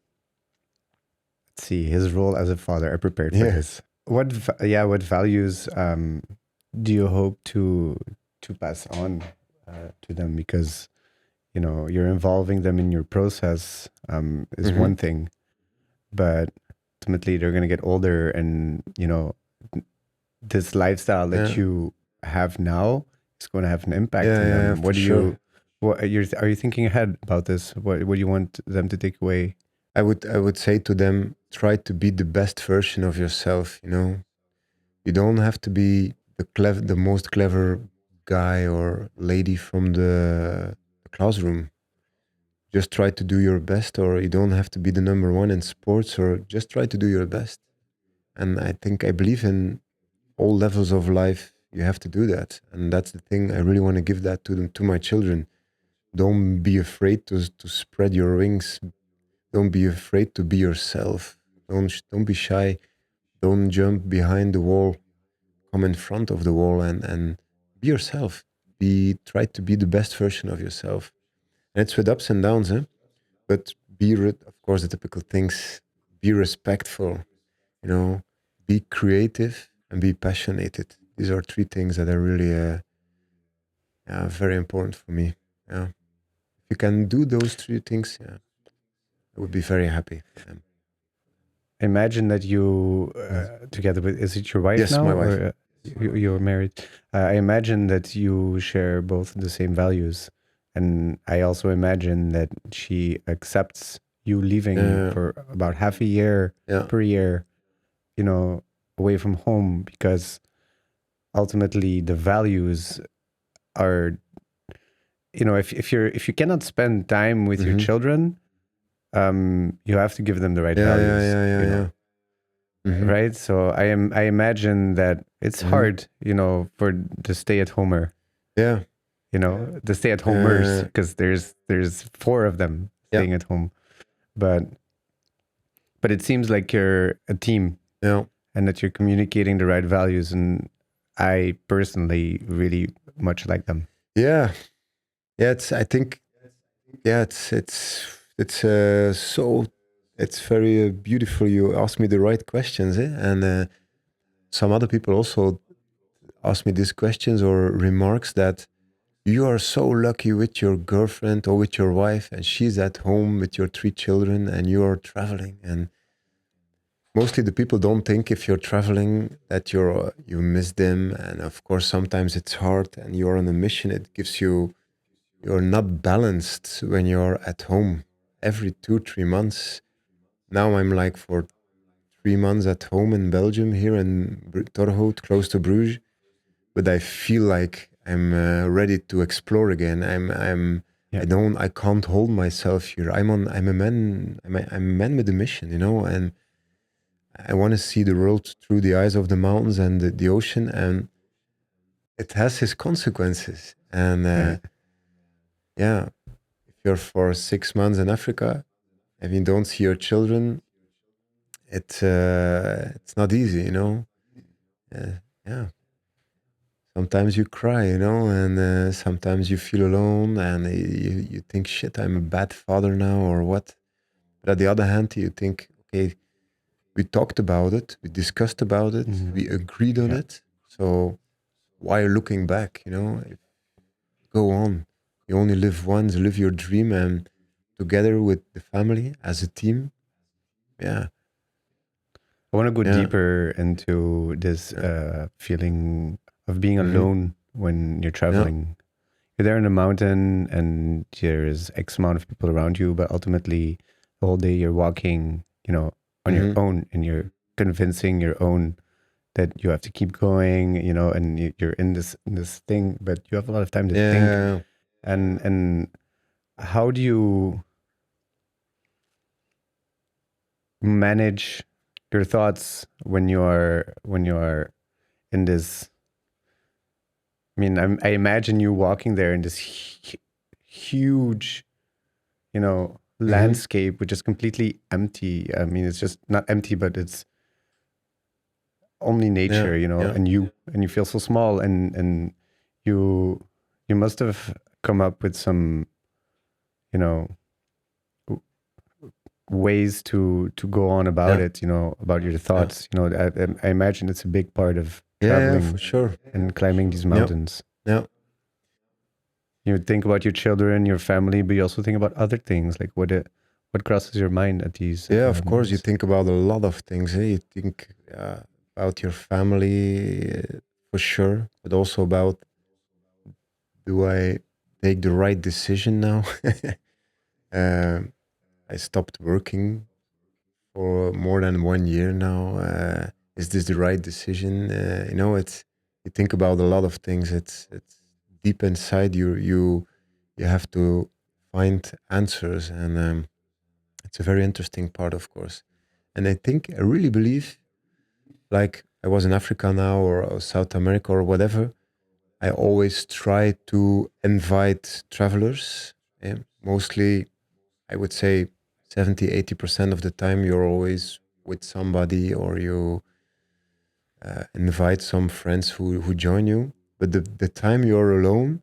see his role as a father. I prepared for this. What values do you hope to pass on to them? Because you're involving them in your process is one thing, but ultimately they're going to get older, and this lifestyle that you have now is going to have an impact on them. Are you thinking ahead about this? What do you want them to take away? I would say to them, try to be the best version of yourself. You don't have to be the most clever guy or lady from the classroom. Just try to do your best, or you don't have to be the number one in sports, or just try to do your best. And I believe in all levels of life, you have to do that. And that's the thing. I really want to give that to my children. Don't be afraid to spread your wings. Don't be afraid to be yourself. Don't be shy. Don't jump behind the wall. Come in front of the wall and be yourself. Try to be the best version of yourself. And it's with ups and downs, but of course, the typical things. Be respectful, be creative and be passionate. These are 3 things that are really very important for me. If you can do those 3 things, I would be very happy. Imagine that you together with, is it your wife yes, now? My wife. Or you're married. I imagine that you share both the same values, and I also imagine that she accepts you leaving for about half a year per year, away from home, because ultimately the values are, if you cannot spend time with your children, you have to give them the right Yeah, yeah, values, yeah, you yeah, know, yeah. right? So I imagine that it's hard, you know, for the stay-at-homer, Yeah, you know, the stay-at-homers, because there's four of them yeah, staying at home, but it seems like you're a team yeah, and that you're communicating the right values, and I personally really much like them. yeah, yeah. I think, yeah, so it's very beautiful. You asked me the right questions, and some other people also ask me these questions or remarks that you are so lucky with your girlfriend or with your wife, and she's at home with your three children, and you are traveling. And mostly the people don't think if you're traveling that you miss them. And of course, sometimes it's hard, and you're on a mission. It gives you you're not balanced when you're at home every 2 3 months. Now I'm like for 3 months at home in Belgium here in Torhout, close to Bruges, but I feel like I'm ready to explore again. Yeah. I can't hold myself here. I'm a man. I'm a man with a mission, and I want to see the world through the eyes of the mountains and the ocean, and it has its consequences. And Right. yeah, if you're for 6 months in Africa and you don't see your children, it's not easy. Yeah, sometimes you cry, and sometimes you feel alone, and you think, shit, I'm a bad father now, or what. But on the other hand, you think, okay, we talked about it, we discussed about it, we agreed on Yeah. it. So why looking back? Go on. You only live once. Live your dream, and together with the family as a team. Yeah, I want to go yeah, deeper into this yeah, feeling of being hmm, alone when you're yeah, traveling. You're there in the mountain and there's X amount of people around you, but ultimately the whole day you're walking, you know, on your hmm, own, and you're convincing your own that you have to keep going, you know, and you're in this thing, but you have a lot of time to think. yeah, And how do you manage your thoughts when you are in this? I mean, I imagine you walking there in this huge, you know, hmm, landscape which is completely empty. I mean, it's just not empty, but it's only yeah, nature, you know, yeah, and you feel so small, and you you must have come up with some, you know, w- ways to go on about yeah, it, you know, about your yeah, thoughts. You know, I imagine it's a big part of yeah, for traveling sure. and climbing these Yeah, mountains. yeah, You think about your children, your family, but you also think about other things. Like what crosses your mind at these yeah. Of course, you moments? think about a lot of things. You think about your family for sure, but also about, do I take the right decision now? Um I stopped working for more than 1 year now. Is this the right decision? It's you think about a lot of things. It's deep inside you. You have to find answers, and it's a very interesting part, of course. And I really believe, like I was in Africa now, or South America, or whatever. I always try to invite travelers. Mostly, I would say 70 80% of the time, you're always with somebody, or you invite some friends who join you. But the time you're alone,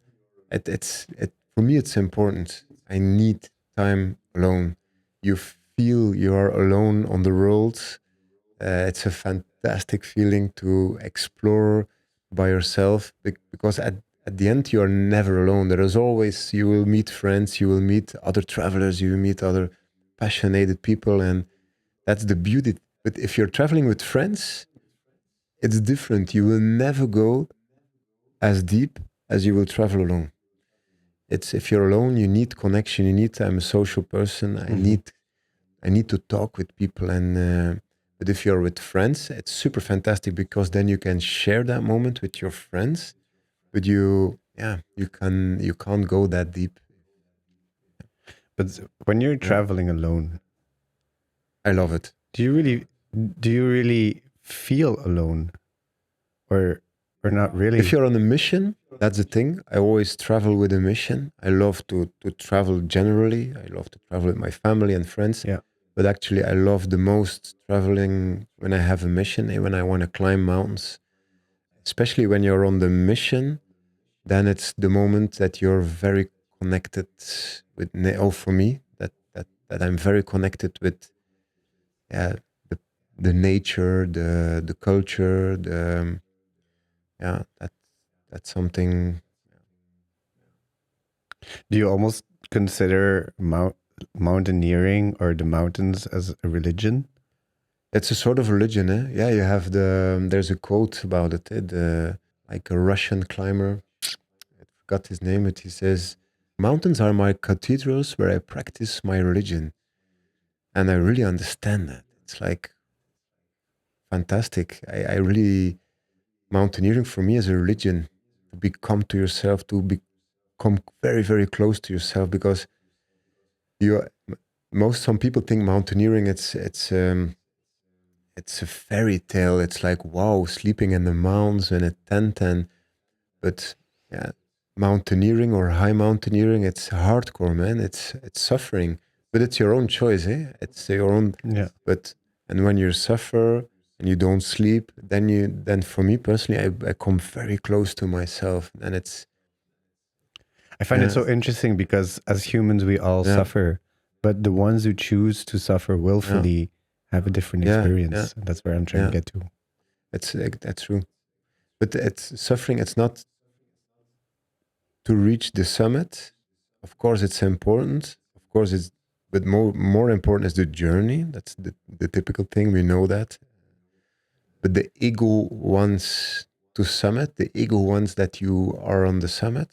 for me, it's important. I need time alone. You feel you are alone on the world. It's a fantastic feeling to explore by yourself, because at the end you are never alone. There is always, you will meet friends, you will meet other travelers, you will meet other passionate people, and that's the beauty. But if you're traveling with friends, it's different. You will never go as deep as you will travel alone. It's If you're alone, you need connection. I'm a social person. Hmm. I need to talk with people, and but if you're with friends, it's super fantastic, because then you can share that moment with your friends. But you can't go that deep. But when you're Yeah. traveling alone, I love it. do you really feel alone, or not really? If you're on a mission, that's the thing. I always travel with a mission. I love to travel generally. I love to travel with my family and friends. Yeah. But actually, I love the most traveling when I have a mission and when I want to climb mountains. Especially when you're on the mission, then it's the moment that you're very connected with. Oh, for me, that I'm very connected with. Yeah, the nature, the culture, yeah, that's something. Do you almost consider mountaineering or the mountains as a religion? It's a sort of religion, eh? Yeah, you have there's a quote about it, like a Russian climber, I forgot his name, but he says, "Mountains are my cathedrals where I practice my religion." And I really understand that. It's like fantastic. I really, mountaineering for me is a religion, to become to yourself, to become very, very close to yourself, because you, some people think mountaineering, it's a fairy tale. It's like, wow, sleeping in the mountains in a tent. But yeah, mountaineering or high mountaineering, it's hardcore, man. It's suffering, but it's your own choice, eh? It's your own. Yeah. But and when you suffer and you don't sleep, then for me personally, I come very close to myself, and it's I find it so interesting because as humans, we all yeah, suffer, but the ones who choose to suffer willfully have a different yeah, experience. And that's where I'm trying to get to. it's that's true. But it's suffering. It's not to reach the summit. Of course, it's important. Of course, it's but more important is the journey. That's the typical thing. We know that. But the ego wants to summit. The ego wants that you are on the summit.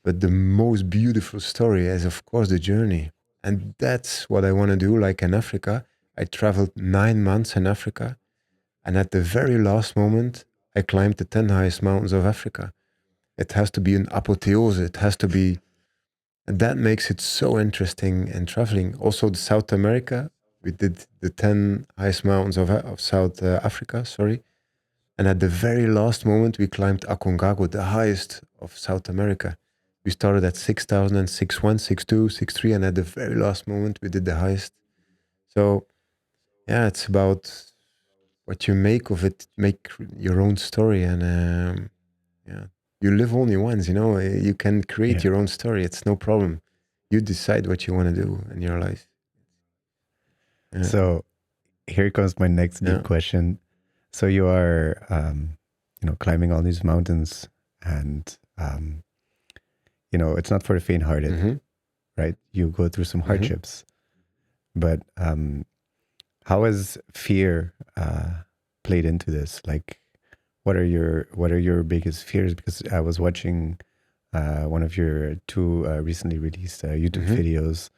But the most beautiful story is, of course, the journey. And that's what I want to do. Like in Africa, I traveled 9 months in Africa. And at the very last moment, I climbed the 10 highest mountains of Africa. It has to be an apotheose. It has to be, and that makes it so interesting in traveling. Also, the South America, we did the 10 highest mountains of South Africa, sorry. And at the very last moment, we climbed Aconcagua, the highest of South America. We started at 6,000 and 6,1, 6,2, 6,3, and at the very last moment, we did the highest. So, yeah, it's about what you make of it, make your own story. And yeah, you live only once, you can create your own story. It's no problem. You decide what you want to do in your life. Yeah. So here comes my next deep question. So you are, climbing all these mountains, and it's not for the faint-hearted, right? You go through some hardships, but how has fear played into this? Like, what are your biggest fears? Because I was watching one of your two recently released YouTube videos.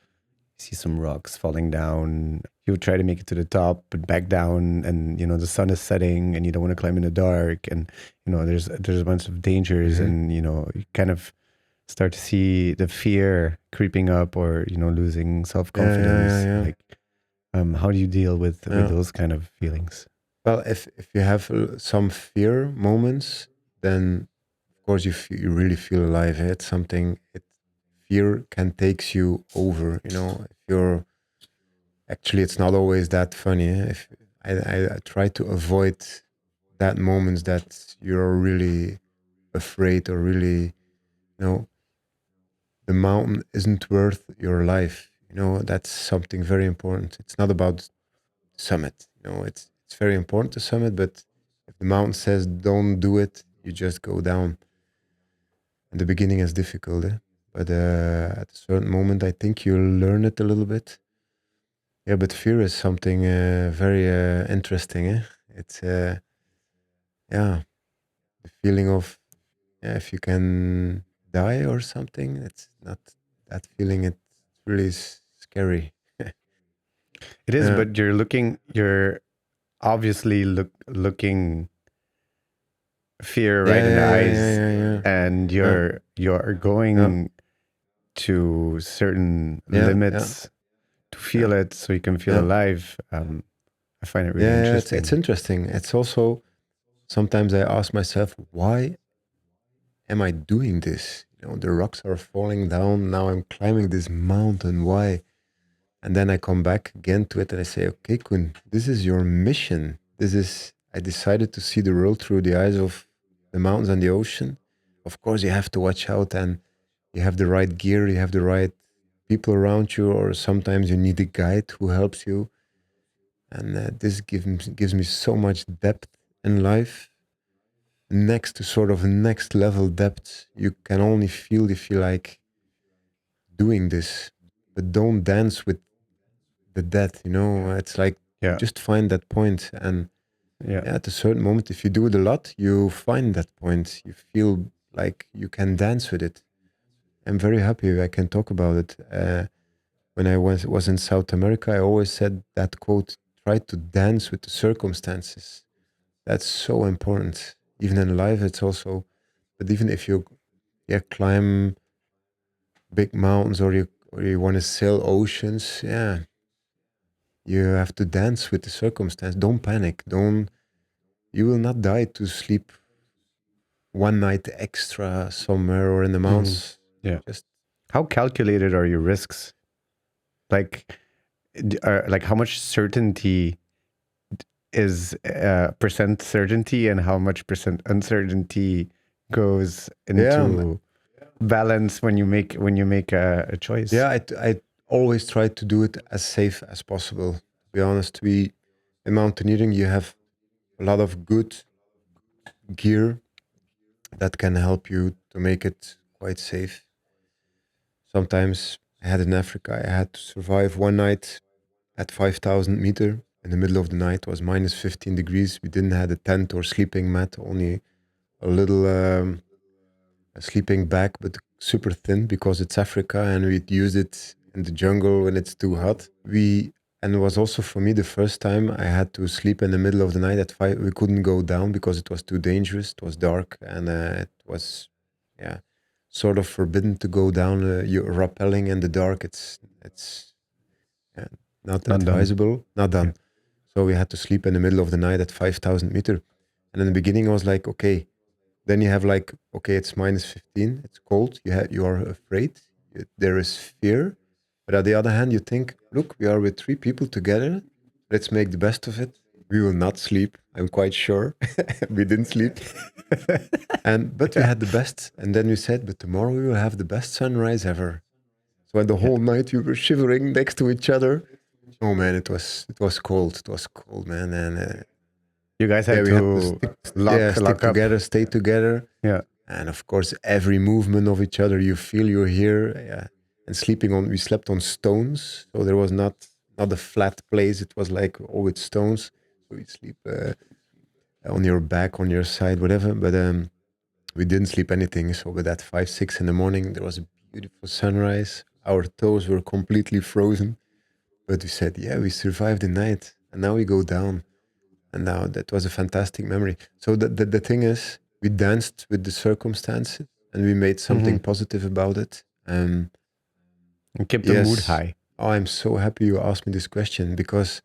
You see some rocks falling down. You try to make it to the top, but back down, and the sun is setting, and you don't want to climb in the dark, and there's a bunch of dangers, and you kind of start to see the fear creeping up, or losing self-confidence. Like, how do you deal with those kind of feelings? Well, if you have some fear moments, then of course you really feel alive. It's something. Fear can takes you over. If you're actually, it's not always that funny. If I try to avoid that moments that you're really afraid, or really, the mountain isn't worth your life. That's something very important. It's not about summit. It's very important to summit, but if the mountain says don't do it, you just go down. And the beginning is difficult, but at a certain moment, I think you learn it a little bit. Yeah, but fear is something very interesting. It's yeah, the feeling of if you can die or something. It's not that feeling. It's really scary. It is, but you're obviously looking fear right in the eyes, and you're going to certain Yeah, limits to feel it, so you can feel yeah, alive. I find it really yeah. It's interesting. interesting. It's also sometimes I ask myself, why am I doing this? You know, the rocks are falling down. Now I'm climbing this mountain. Why? And then I come back again to it and I say, okay, Koen, this is your mission. I decided to see the world through the eyes of the mountains and the ocean. Of course, you have to watch out and you have the right gear, you have the right people around you, or sometimes you need a guide who helps you. And this gives me so much depth in life, next to sort of next level depth you can only feel if you like doing this. But don't dance with the dead, you know. It's like Yeah, just find that point, and yeah. yeah, at a certain moment, if you do it a lot, you find that point. You feel like you can dance with it. I'm very happy I can talk about it. When I was in South America, I always said that quote: "Try to dance with the circumstances." That's so important. Even in life, it's also. But even if you, yeah, climb big mountains or you want to sail oceans, yeah, you have to dance with the circumstance. Don't panic. Don't. You will not die to sleep one night extra somewhere or in the Hmm. mountains. Yeah. Just How calculated are your risks? Like, like how much certainty is percent certainty, and how much percent uncertainty goes yeah, into balance when you make a choice? yeah. I always try to do it as safe as possible. To be honest, we in mountaineering you have a lot of good gear that can help you to make it quite safe. Sometimes I had in Africa, I had to survive one night at 5,000 meter. In the middle of the night, it was minus 15 degrees. We didn't have a tent or sleeping mat, only a little a sleeping bag, but super thin because it's Africa and we'd use it in the jungle when it's too hot. And it was also for me the first time I had to sleep in the middle of the night at 5. We couldn't go down because it was too dangerous. It was dark and it was, yeah, sort of forbidden to go down. You're rappelling in the dark. It's yeah, not Not done. advisable. Not Yeah. done. So we had to sleep in the middle of the night at 5,000 meter. And in the beginning, I was like, okay. Then you have like, okay, it's minus 15. It's cold. You are afraid. There is fear. But on the other hand, you think, look, we are with three people together. Let's make the best of it. We will not sleep. I'm quite sure. We didn't sleep. But we Yeah. had the best. And then we said, but tomorrow we will have the best sunrise ever. So the Yeah. whole night we were shivering next to each other. Oh man, it was cold. It was cold, man. And You guys yeah, had we had to to stick lock up. together, stay together. Yeah. And of course, every movement of each other, you feel you're here. Yeah. And we slept on stones, so there was not a flat place. It was like all with stones. So you sleep on your back, on your side, whatever. But we didn't sleep anything. So, but at 5, 6 in the morning, there was a beautiful sunrise. Our toes were completely frozen, but we said, "Yeah, we survived the night, and now we go down." And now that was a fantastic memory. So the thing is, we danced with the circumstances and we made something Hmm. positive about it. And keep the mood Yes. high. Oh, I'm so happy you asked me this question because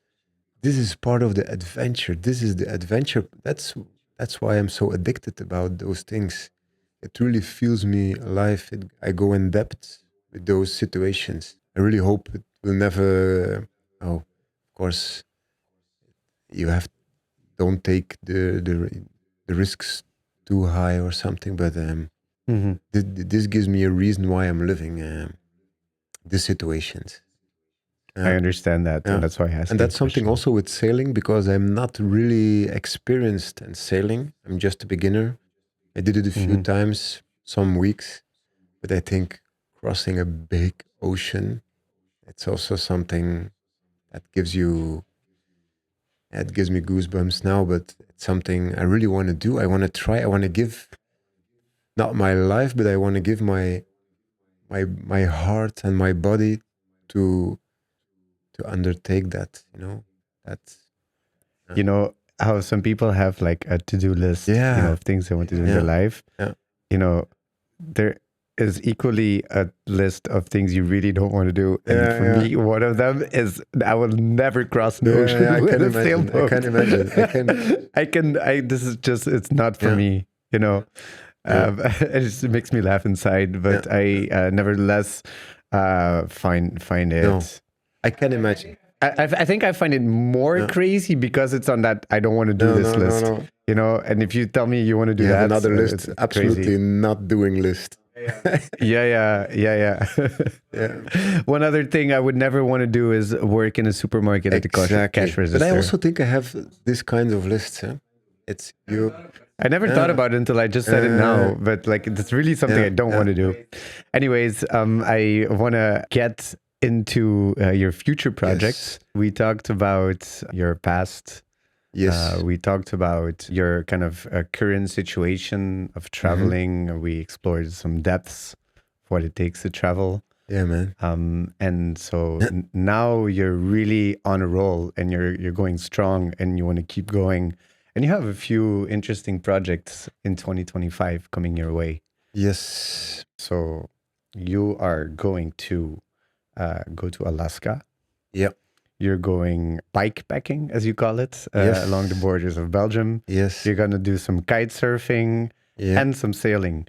this is part of the adventure. This is the adventure. That's why I'm so addicted about those things. It really feels me alive. I go in depth with those situations. I really hope it will never. Oh, of course, you have don't take the risks too high or something. But Hmm. this gives me a reason why I'm living these situations. I Yeah, understand that, and yeah, that's why I asked and you the that's something question. also with sailing because I'm not really experienced in sailing. I'm just a beginner. I did it a few Hmm. times, some weeks, but I think crossing a big ocean, it's also something that gives me goosebumps now, but it's something I really want to do. I want to try. I want to give not my life, but I want to give my heart and my body to to undertake that. You know that. You know how some people have like a to-do list, Yeah, of things they want to do in their yeah, life. yeah, You know, there. is equally a list of things you really don't want to do. And Yeah, for yeah. me, one of them is I will never cross the ocean Yeah, I with can a imagine. I sailboat. can imagine. I can. This is just, it's not for Yeah, me, you know. yeah, It just makes me laugh inside, yeah. but I nevertheless find No, it. I can imagine. I think I find it more Yeah. crazy because it's on that I don't want to do No, this no, no, list, no. you know. And if you tell me you want to do You have that, another list. it's Absolutely crazy. not doing list. Yeah. Yeah, One other thing I would never want to do is work in a supermarket at the exactly. cash But I register. also think I have this kind of lists. Huh? It's you. I never thought about it until I just said it now, but like it's really something I don't want to do. Anyways, I want to get into your future projects. Yes. We talked about your past. Yes. We talked about your kind of current situation of traveling. We explored some depths of what it takes to travel. Yeah, man. And so now you're really on a roll and you're going strong and you want to keep going. And you have a few interesting projects in 2025 coming your way. Yes. So you are going to go to Alaska. Yeah. You're going bike packing, as you call it, Yes. along the borders of Belgium. Yes. You're going to do some kite surfing Yeah. and some sailing.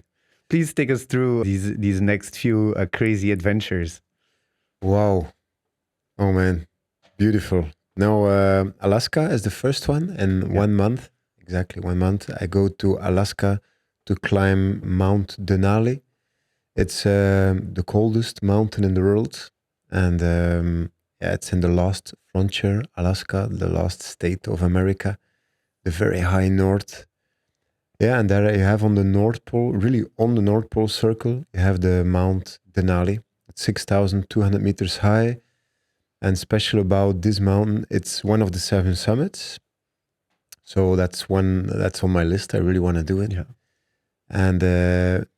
Please take us through these next few crazy adventures. Wow. Oh man, beautiful. Now, Alaska is the first one, and 1 month, exactly 1 month, I go to Alaska to climb Mount Denali. It's the coldest mountain in the world, and yeah, it's in the last frontier, Alaska, the last state of America, the very high north. Yeah, and there you have on the North Pole, really on the North Pole circle, you have the Mount Denali. It's 6,200 meters high. And special about this mountain, it's one of the 7 summits. So that's one that's on my list. I really want to do it. Yeah. And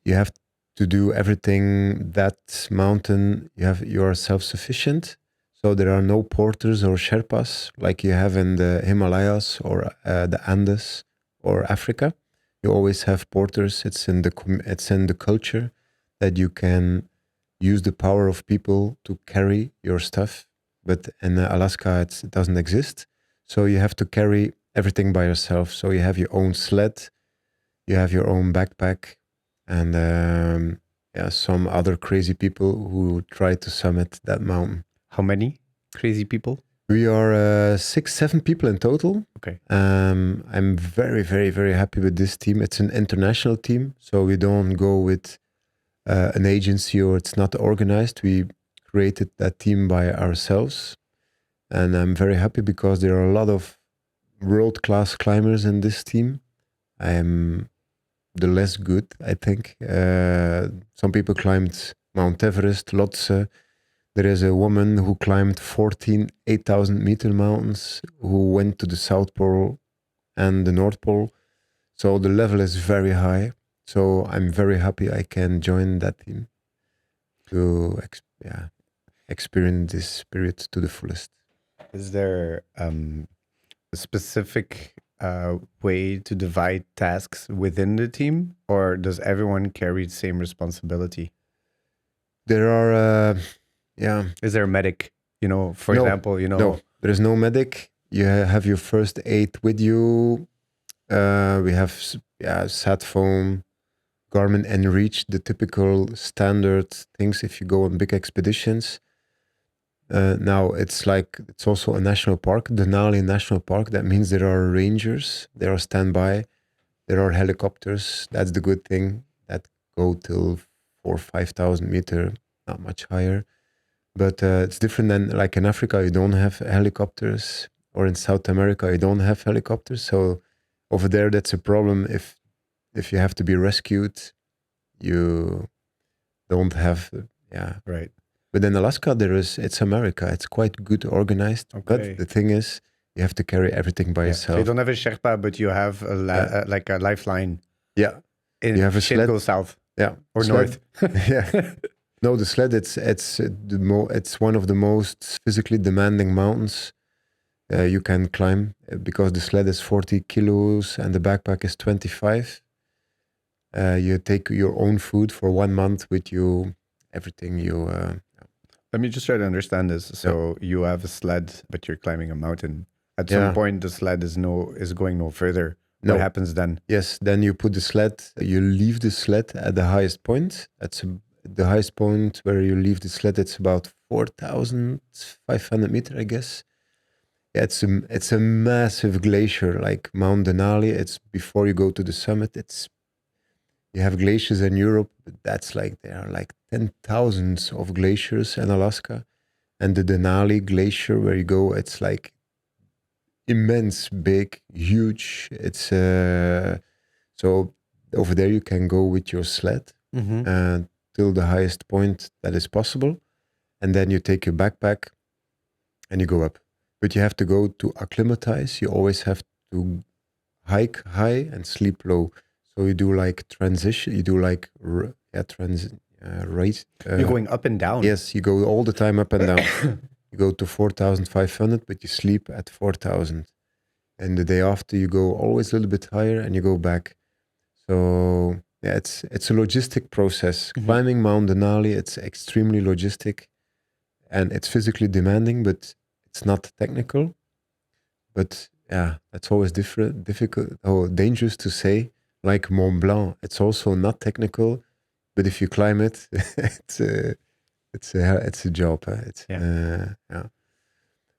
you have to do everything that mountain. You are self-sufficient. So there are no porters or Sherpas like you have in the Himalayas or the Andes or Africa. You always have porters. It's in the culture that you can use the power of people to carry your stuff. But in Alaska, it doesn't exist. So you have to carry everything by yourself. So you have your own sled, you have your own backpack, and yeah, some other crazy people who try to summit that mountain. How many crazy people? We are 6, 7 people in total. Okay. I'm very, very, very happy with this team. It's an international team, so we don't go with an agency or it's not organized. We created that team by ourselves, and I'm very happy because there are a lot of world-class climbers in this team. I am the less good, I think. Some people climbed Mount Everest, Lhotse. There is a woman who climbed 14 8,000 meter mountains who went to the South Pole and the North Pole. So the level is very high. So I'm very happy I can join that team to experience this spirit to the fullest. Is there a specific way to divide tasks within the team, or does everyone carry the same responsibility? There are, Is there a medic? You know, for No, example, you know. No, there is no medic. You have your first aid with you. We have sat phone, Garmin Reach, the typical standard things if you go on big expeditions. Now it's also a national park, Denali National Park. That means there are rangers, there are standby, there are helicopters. That's the good thing that go till 4,000 or 5,000 meter, not much higher. But it's different than like in Africa, you don't have helicopters, or in South America, you don't have helicopters. So over there, that's a problem. If you have to be rescued, you don't have, Right. But in Alaska, it's America. It's quite good organized. Okay. But the thing is, you have to carry everything by yourself. So you don't have a Sherpa, but you have like a lifeline. Yeah. You have a shit sled. Goes south. Yeah. Or sled. north. Yeah. No, the sled. It's one of the most physically demanding mountains you can climb because the sled is 40 kilos and the backpack is 25. You take your own food for 1 month with you, everything you. Let me just try to understand this. So you have a sled, but you're climbing a mountain. At some point, the sled is going no further. No. What happens then? Yes, then you put the sled. You leave the sled at the highest point. The highest point where you leave the sled. It's about 4,500 meters, I guess. Yeah, it's a massive glacier like Mount Denali. It's before you go to the summit. You have glaciers in Europe, but that's like there are like 10,000s of glaciers in Alaska, and the Denali Glacier where you go, it's like immense, big, huge. It's so over there you can go with your sled till the highest point that is possible, and then you take your backpack and you go up. But you have to go to acclimatize. You always have to hike high and sleep low. So you do like transition. You do like right. You're going up and down. Yes, you go all the time up and down. You go to 4,500, but you sleep at 4,000. And the day after, you go always a little bit higher and you go back. So yeah, it's a logistic process. Climbing Mount Denali, it's extremely logistic, and it's physically demanding, but it's not technical. But yeah, that's always difficult, dangerous to say. Like Mont Blanc, it's also not technical, but if you climb it, it's a job.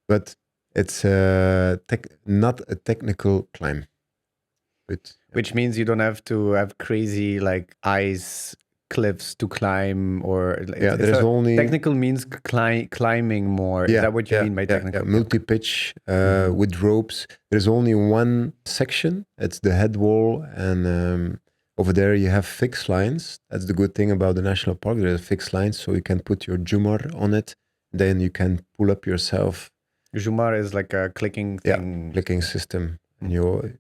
But it's not a technical climb. But which means you don't have to have crazy like ice cliffs to climb, or there's only technical means climbing more. Is that what you mean by technical? Multi-pitch with ropes. There's only one section. It's the head wall, and over there you have fixed lines. That's the good thing about the national park. There are fixed lines, so you can put your Jumar on it. Then you can pull up yourself. Jumar is like a clicking thing. Yeah, clicking system. And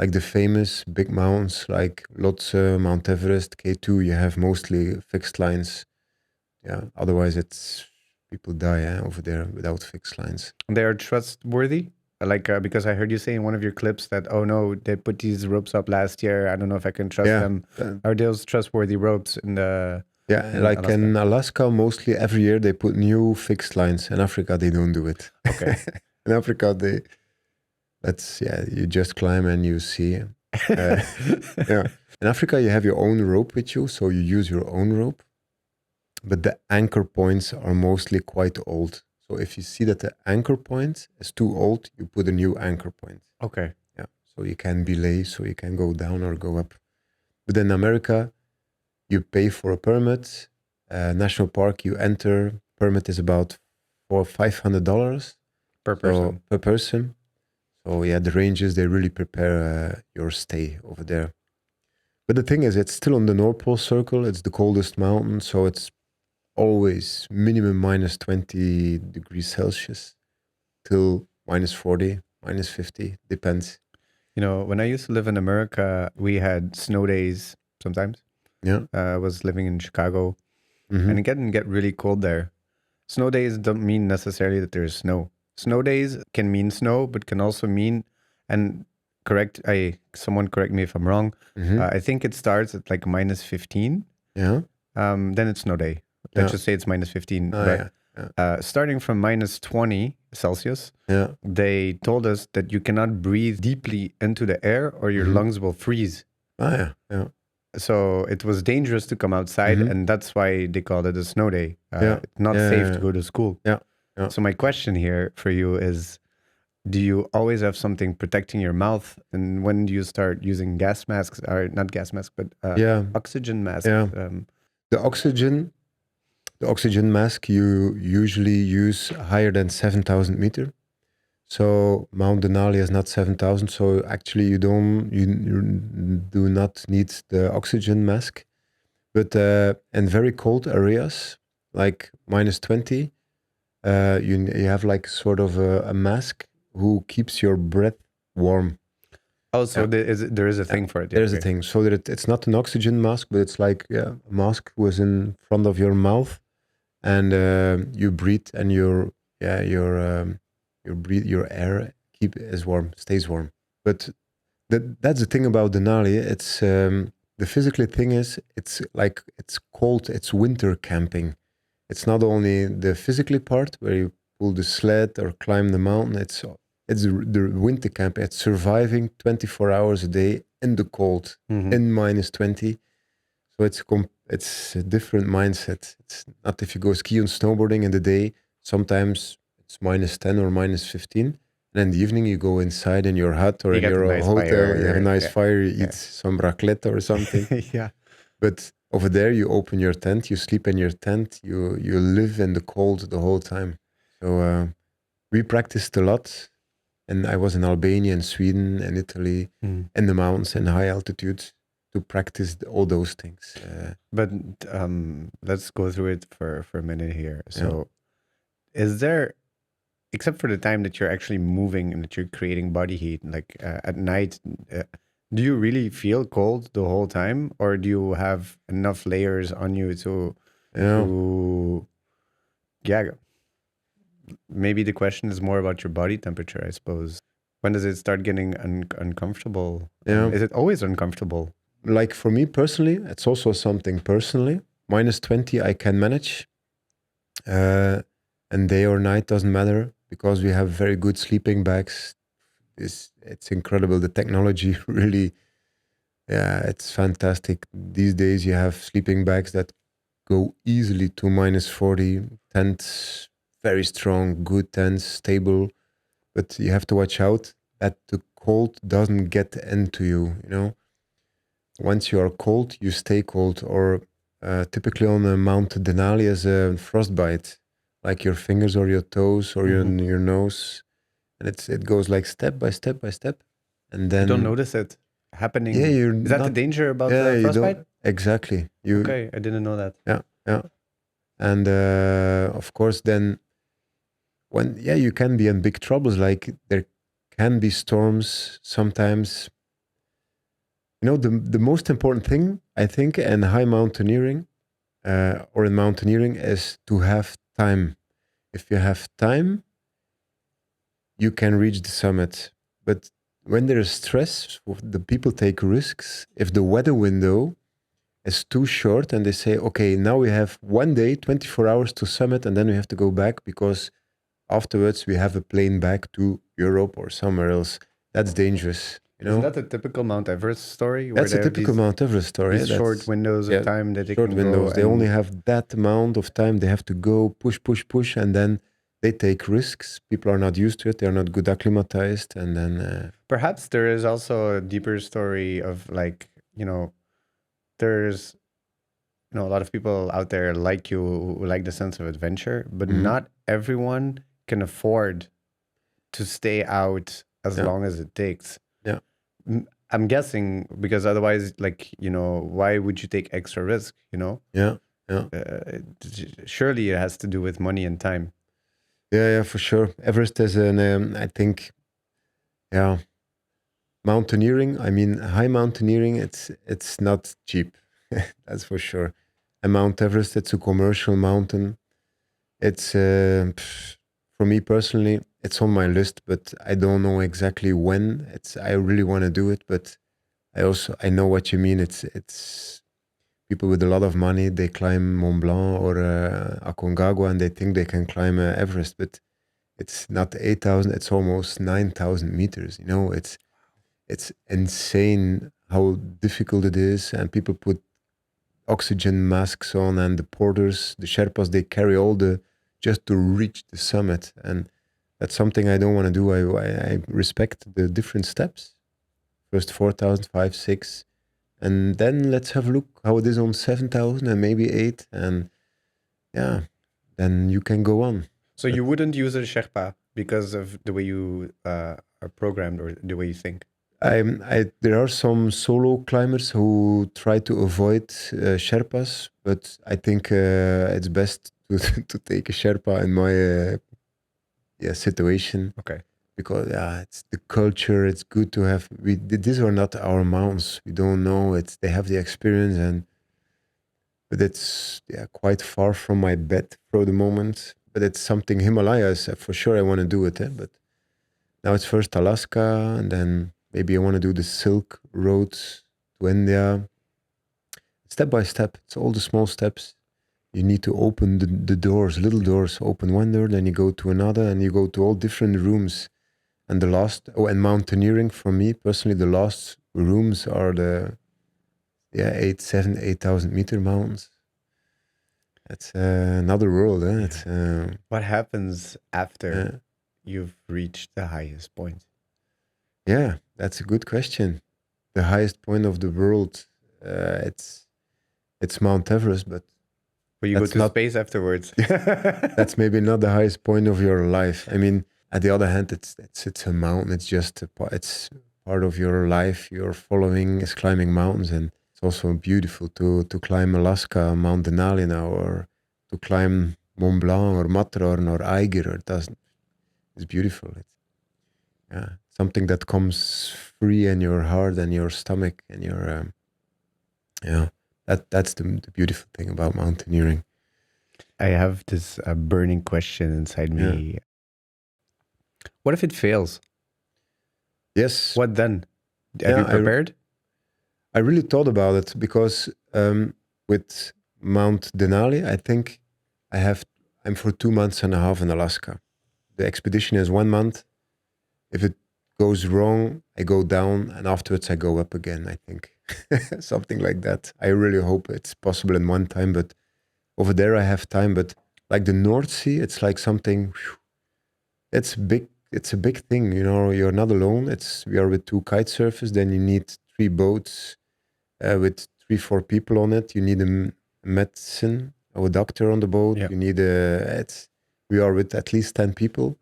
like the famous big mountains like Lhotse, Mount Everest, K2, you have mostly fixed lines. Yeah, otherwise people die over there without fixed lines. They are trustworthy? Like, because I heard you say in one of your clips that, oh no, they put these ropes up last year. I don't know if I can trust them. Are those trustworthy ropes in the... Yeah, like Alaska? In Alaska, mostly every year they put new fixed lines. In Africa, they don't do it. Okay. In Africa, you just climb and you see. In Africa, you have your own rope with you, so you use your own rope. But the anchor points are mostly quite old. So if you see that the anchor point is too old, you put a new anchor point. Okay. Yeah. So you can belay, so you can go down or go up. But in America, you pay for a permit. National park, you enter. Permit is about $500 per person. Per person. So yeah, the rangers, they really prepare your stay over there. But the thing is, it's still on the North Pole Circle. It's the coldest mountain, so it's always minimum minus 20 degrees Celsius till minus 40, minus 50, depends. You know, when I used to live in America, we had snow days sometimes. Yeah. I was living in Chicago, and it can get really cold there. Snow days don't mean necessarily that there's snow. Snow days can mean snow, but can also mean, and someone correct me if I'm wrong, I think it starts at like minus 15. Yeah. Then it's snow day. Let's just say it's minus 15. Starting from minus 20 Celsius, they told us that you cannot breathe deeply into the air or your lungs will freeze. So it was dangerous to come outside, and that's why they called it a snow day. Not safe to go to school. So my question here for you is, do you always have something protecting your mouth? And when do you start using gas masks, or not gas masks, but oxygen masks? The oxygen mask you usually use higher than 7,000 meters. So Mount Denali is not 7,000. So actually you do not need the oxygen mask. But in very cold areas, like minus 20, you have like sort of a mask who keeps your breath warm. Oh, so there is a thing for it. There's a thing. So that it's not an oxygen mask, but it's like a mask was in front of your mouth, and you breathe, and your air stays warm. But that's the thing about Denali. It's the physically thing is, it's like it's cold. It's winter camping. It's not only the physically part where you pull the sled or climb the mountain. It's the winter camp. It's surviving 24 hours a day in the cold, in -20. So it's a different mindset. It's not if you go ski and snowboarding in the day. Sometimes it's -10 or -15, and in the evening you go inside in your hut or You in get a your nice hotel. You have a fire. nice Yeah. fire. You Yeah. eat some raclette or something. Yeah. But over there, you open your tent. You sleep in your tent. You live in the cold the whole time. So we practiced a lot, and I was in Albania and Sweden and Italy in the mountains in high altitudes to practice all those things. But let's go through it for a minute here. So, is there, except for the time that you're actually moving and that you're creating body heat, like at night, do you really feel cold the whole time, or do you have enough layers on you Yeah. yeah? Maybe the question is more about your body temperature, I suppose. When does it start getting uncomfortable? Yeah. Is it always uncomfortable? Like for me personally, it's also something personally. -20, I can manage. And day or night doesn't matter because we have very good sleeping bags. It's incredible. The technology really, yeah, it's fantastic. These days you have sleeping bags that go easily to -40, tents, very strong, good tents, stable. But you have to watch out that the cold doesn't get into you, you know? Once you are cold, you stay cold. Or typically on a Mount Denali as a frostbite, like your fingers or your toes or your nose. And it goes like step by step by step. And then You don't notice it happening. yeah, you're Is that the not, danger about yeah, you frostbite? don't exactly. Okay, I didn't know that. Yeah. And of course, then when you can be in big troubles. Like there can be storms sometimes. You know, the most important thing I think in high mountaineering or in mountaineering is to have time. If you have time, you can reach the summit. But when there is stress, the people take risks. If the weather window is too short and they say, okay, now we have one day, 24 hours to summit, and then we have to go back because afterwards we have a plane back to Europe or somewhere else. That's dangerous. You know? Isn't that a typical Mount Everest story? That's a typical Mount Everest story. These short windows of time that they short can windows. go. They only have that amount of time. They have to go push, and then they take risks. People are not used to it. They're not good acclimatized, and then perhaps there is also a deeper story of like, you know, there's a lot of people out there like you who like the sense of adventure, but not everyone can afford to stay out as long as it takes. Yeah. I'm guessing because otherwise, like, you know, why would you take extra risk, you know? Yeah. Surely it has to do with money and time. Yeah, for sure. Everest is I think, mountaineering. I mean, high mountaineering. It's not cheap. That's for sure. And Mount Everest, it's a commercial mountain. It's for me personally, it's on my list, but I don't know exactly when. I really want to do it, but I know what you mean. It's people with a lot of money. They climb Mont Blanc or Aconcagua, and they think they can climb Everest, but it's not 8,000. It's almost 9,000 meters. You know, it's insane how difficult it is, and people put oxygen masks on, and the porters, the Sherpas, they carry just to reach the summit. And that's something I don't want to do. I respect the different steps. First 4,000, 5, 6. And then let's have a look how it is on 7,000 and maybe 8. And then you can go on. So you wouldn't use a Sherpa because of the way you are programmed or the way you think? There are some solo climbers who try to avoid Sherpas, but I think it's best to take a Sherpa in my situation. Okay. Because it's the culture. It's good to have. These are not our mountains. We don't know. They have the experience, but it's quite far from my bed for the moment. But it's something Himalayas for sure. I want to do it. But now it's first Alaska, and then maybe I want to do the Silk Road to India. step by step. It's all the small steps. You need to open the doors, little doors. Open one door, then you go to another, and you go to all different rooms. And and mountaineering for me personally, the last rooms are the 8,000 meter mountains. It's another world. Eh? It's What happens after uh, you've reached the highest point? yeah, that's a good question. The highest point of the world, it's Mount Everest, but But you go that's to not. space afterwards. That's maybe not the highest point of your life. I mean, at the other hand, it's a mountain. It's just it's part of your life. You're following is climbing mountains, and it's also beautiful to climb Alaska, Mount Denali now, or to climb Mont Blanc or Matterhorn or Eiger. It's beautiful. It's something that comes free in your heart and your stomach and your yeah. That's the beautiful thing about mountaineering. I have this burning question inside Yeah. me. What if it fails? Yes. What then? Have you prepared? I really thought about it because with Mount Denali, I think I'm for 2 months and a half in Alaska. The expedition is 1 month. If it goes wrong, I go down, and afterwards I go up again, I think. Something like that. I really hope it's possible in one time, but over there I have time. But like the North Sea, it's like something, it's big. It's a big thing, you're not alone. We are with two kite surfers, then you need 3 boats with 3-4 people on it. You need a medicine or a doctor on the boat. Yeah. You need we are with at least 10 people.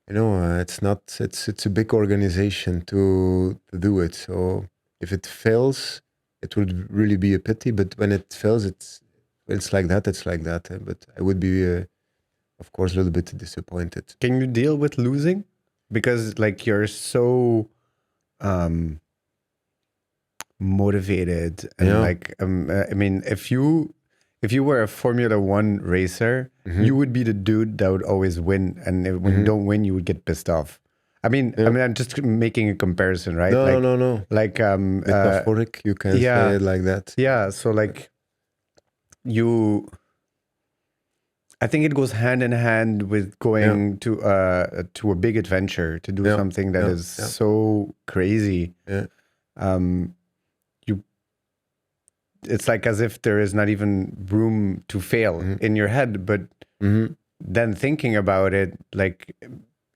It's a big organization to do it. So if it fails, it would really be a pity. But when it fails, it's like that. It's like that. But I would be, of course, a little bit disappointed. Can you deal with losing? Because like you're so motivated and Yeah. like I mean, if you were a Formula One racer, you would be the dude that would always win, and when you don't win, you would get pissed off. I mean, I'm just making a comparison, right? No. Like Metaphoric, you can yeah. say it like that. yeah. So like I think it goes hand in hand with going to a big adventure to do something that is so crazy. Yeah. It's like as if there is not even room to fail in your head, but then thinking about it, like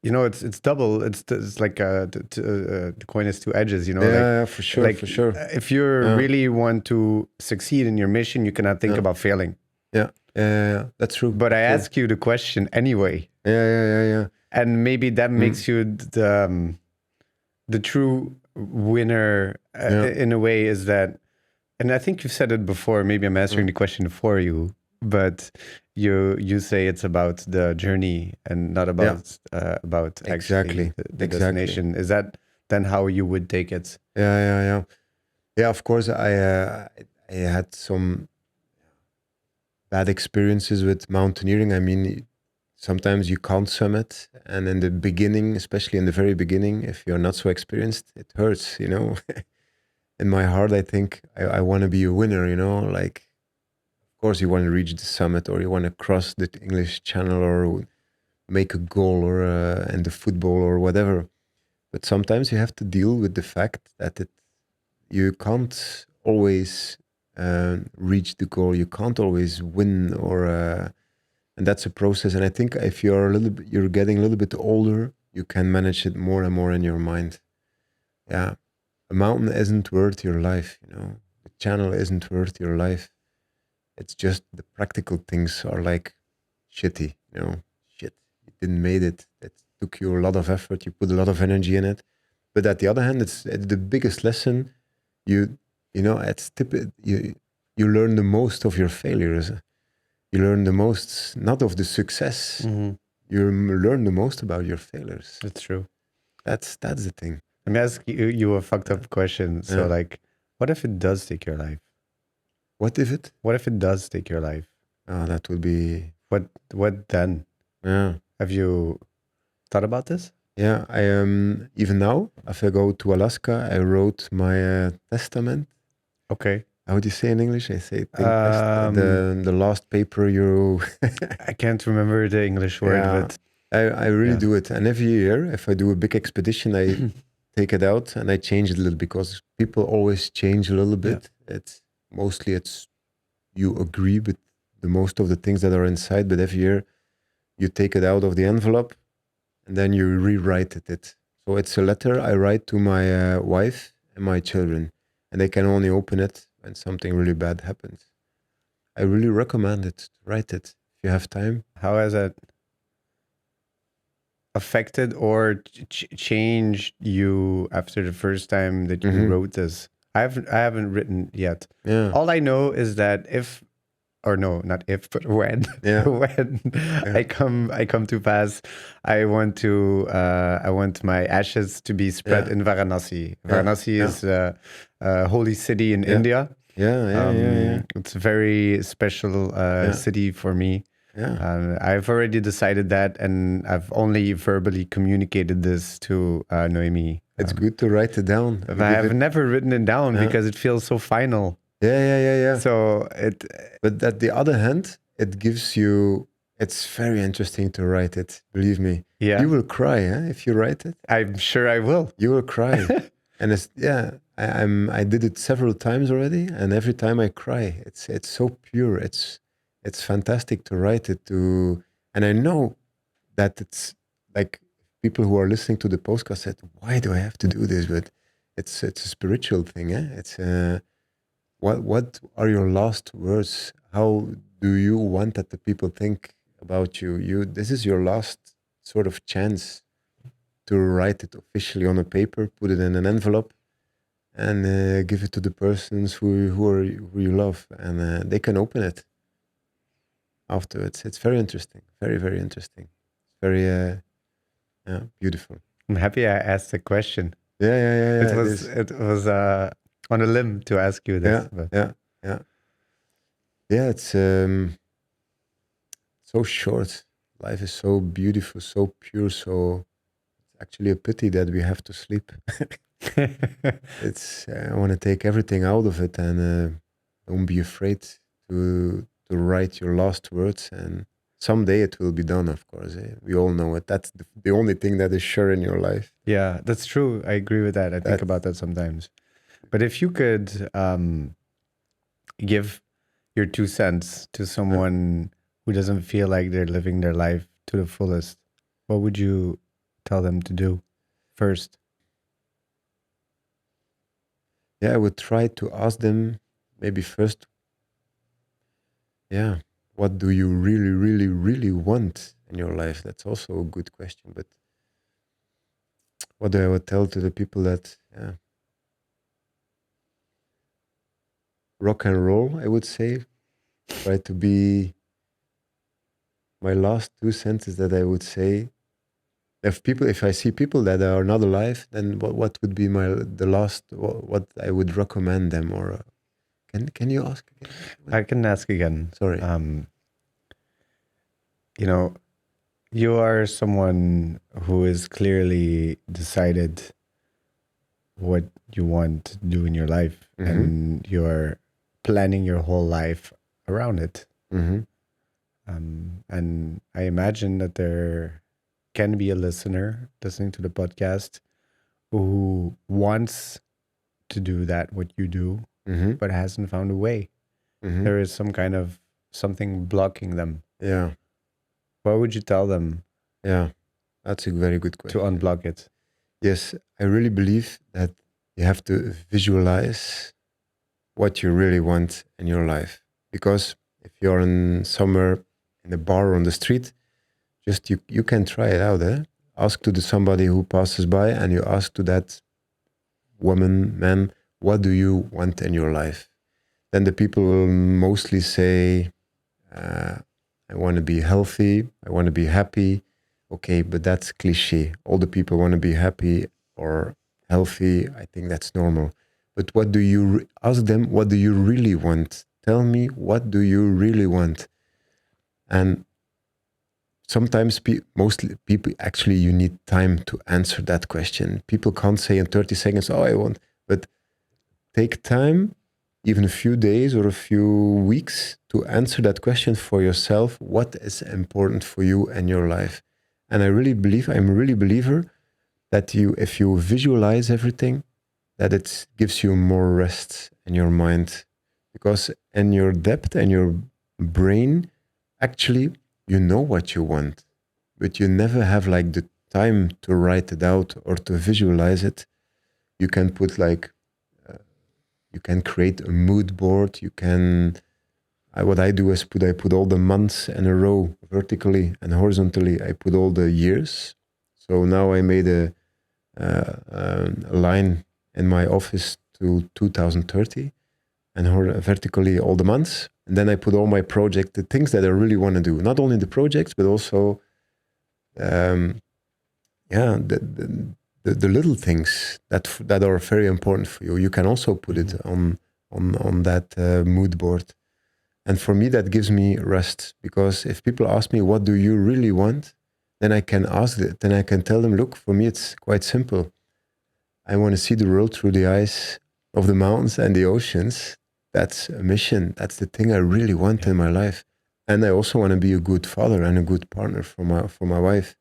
it's double. It's like the coin has two edges. Yeah, for sure, like for sure. If you really want to succeed in your mission, you cannot think about failing. Yeah, that's true. But I ask you the question anyway. Yeah. And maybe that makes you the true winner in a way, is that, and I think you've said it before, maybe I'm answering the question for you, but you say it's about the journey and not about Exactly. actually the destination. Is that then how you would take it? Yeah. Of course, I had some bad experiences with mountaineering. I mean, sometimes you can't summit, and in the beginning, especially in the very beginning, if you're not so experienced, it hurts. In my heart, I think I want to be a winner. Like, of course, you want to reach the summit, or you want to cross the English Channel, or make a goal, or in the football, or whatever. But sometimes you have to deal with the fact that you can't always reach the goal. You can't always win, and that's a process. And I think if you're getting a little bit older, you can manage it more and more in your mind. Yeah, a mountain isn't worth your life. The channel isn't worth your life. It's just the practical things are like shitty. Shit, you didn't made it. It took you a lot of effort. You put a lot of energy in it. But at the other hand, it's the biggest lesson. You learn the most of your failures. You learn the most, not of the success. You learn the most about your failures. That's true. That's the thing. Let me ask you a fucked up question. So like, what if it does take your life? What if it? What if it does take your life? Oh, that would be... What then? Yeah. Have you thought about this? Yeah, I even now, if I go to Alaska, I wrote my testament. Okay. how do you say in English? I say think less, Um, the last paper you. I can't remember the English word, Yeah, but I really yeah. do it. And every year, if I do a big expedition, I take it out and I change it a little because people always change a little Yeah. bit. It's you agree with the most of the things that are inside, but every year you take it out of the envelope and then you rewrite it. So it's a letter I write to my wife and my children, and they can only open it when something really bad happens. I really recommend it. To write it if you have time. How has that affected or changed you after the first time that you Hmm. wrote this? I haven't written yet. Yeah, All I know is that if, or no, not if, but when, yeah, when yeah, I come to pass, I want my ashes to be spread yeah, in Varanasi. yeah, Varanasi yeah, is a holy city in yeah, India. yeah, yeah, yeah, yeah, It's a very special yeah, city for me. yeah. I've already decided that, and I've only verbally communicated this to Noemi. It's good to write it down But and I give have it. never written it down Yeah, because it feels so final. yeah, yeah, yeah, yeah. So it, But at the other hand, it gives you. It's very interesting to write it. Believe me, yeah, you will cry if you write it. I'm sure I will. You will cry, and it's yeah. I did it several times already, and every time I cry. It's so pure. It's fantastic to write it to, and I know that it's like people who are listening to the podcast said, "Why do I have to do this?" But it's a spiritual thing. It's what are your last words? How do you want that the people think about you? This is your last sort of chance to write it officially on a paper, put it in an envelope, and give it to the persons who you love, and they can open it afterwards. It's very interesting, very interesting. Very yeah, beautiful. I'm happy I asked the question. Yeah, yeah, yeah, It yeah. It was is. it was on a limb to ask you Yeah, this, but yeah, yeah, yeah. It's so short. Life is so beautiful, so pure. So it's actually a pity that we have to sleep. It's I want to take everything out of it and don't be afraid to write your last words. And someday it will be done. Of course, we all know it. That's the only thing that is sure in your life. yeah, that's true. I agree with that. I think That about that sometimes. But if you could give your 2 cents to uh, someone who doesn't feel like they're living their life to the fullest, what would you tell them to do first? yeah, I would try to ask them maybe first. Yeah, what do you really want in your life? That's also a good question. But what do I would tell to the people that yeah, rock and roll? I would say try to be my last 2 cents is that I would say if I see people that are not alive, then what would be the last what I would recommend them or can you ask again? I can ask again. Sorry. You know, you are someone who is clearly decided what you want to do in your life, Mm-hmm. and you're planning your whole life around it. Mm-hmm. And I imagine that there can be a listener listening to the podcast who wants to do that, what you do, Mm-hmm. but hasn't found a way. Mm-hmm. There is some kind of something blocking them. Yeah. What would you tell them Yeah. That's a very good to question. unblock it? Yes, I really believe that you have to visualize what you really want in your life. Because if you're in somewhere in a bar or on the street, just you can try it out. Ask to somebody who passes by, and you ask to that woman, man, what do you want in your life? Then the people will mostly say, I want to be healthy, I want to be happy. Okay, but that's cliche. All the people want to be happy or healthy. I think that's normal. But what do you ask them? What do you really want? Tell me, what do you really want? And sometimes mostly people actually you need time to answer that question. People can't say in 30 seconds, oh, I want, but take time even a few days or a few weeks to answer that question for yourself. What is important for you and your life? And I'm a really believer that if you visualize everything, that it gives you more rest in your mind, because in your depth and your brain, actually, you know what you want, but you never have like the time to write it out or to visualize it. You can put like, you can create a mood board. You can, what I do is I put all the months in a row, vertically and horizontally. I put all the years. So now I made a line in my office to 2030, and vertically all the months. And then I put all my projects, the things that I really want to do, not only the projects, but also, the little things that are very important for you. You can also put it on that mood board. And for me, that gives me rest, because if people ask me, what do you really want? Then I can ask it. Then I can tell them, look, for me, it's quite simple. I want to see the world through the eyes of the mountains and the oceans. That's a mission. That's the thing I really want in my life. And I also want to be a good father and a good partner for my wife.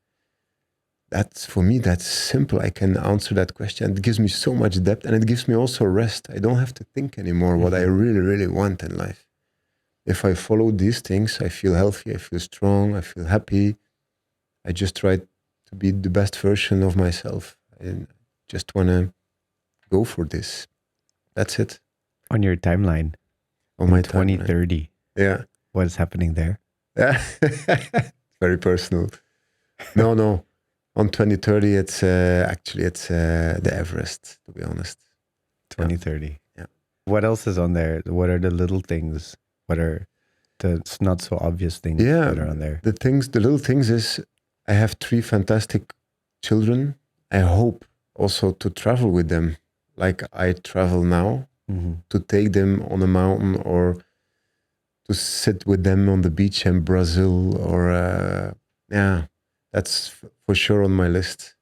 That's, for me, that's simple. I can answer that question. It gives me so much depth, and it gives me also rest. I don't have to think anymore what I really, really want in life. If I follow these things, I feel healthy, I feel strong, I feel happy. I just try to be the best version of myself. I just want to go for this. That's it. On your timeline, On my 2030. Yeah. What is happening there? Yeah. Very personal. No. On 2030, it's the Everest, to be honest. 2030. Yeah. What else is on there? What are the little things? What are the not so obvious things that are on there? The little things is, I have 3 fantastic children. I hope also to travel with them like I travel now, to take them on a mountain, or to sit with them on the beach in Brazil, or that's for sure on my list,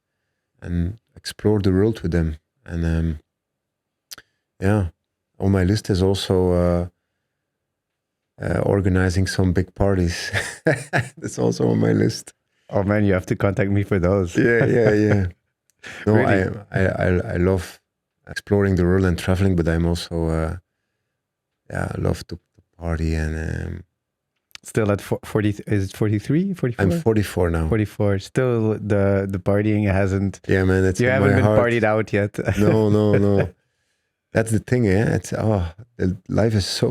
and explore the world with them. And on my list is also organizing some big parties. That's also on my list. Oh man, you have to contact me for those. Yeah. No, Really? I love exploring the world and traveling, but I'm also I love to party, and Still at 40, is it 43, 44? I'm 44 now. 44. Still the partying hasn't. Yeah, man, it's You in haven't my been heart. partied out yet. No. That's the thing, yeah. It's life is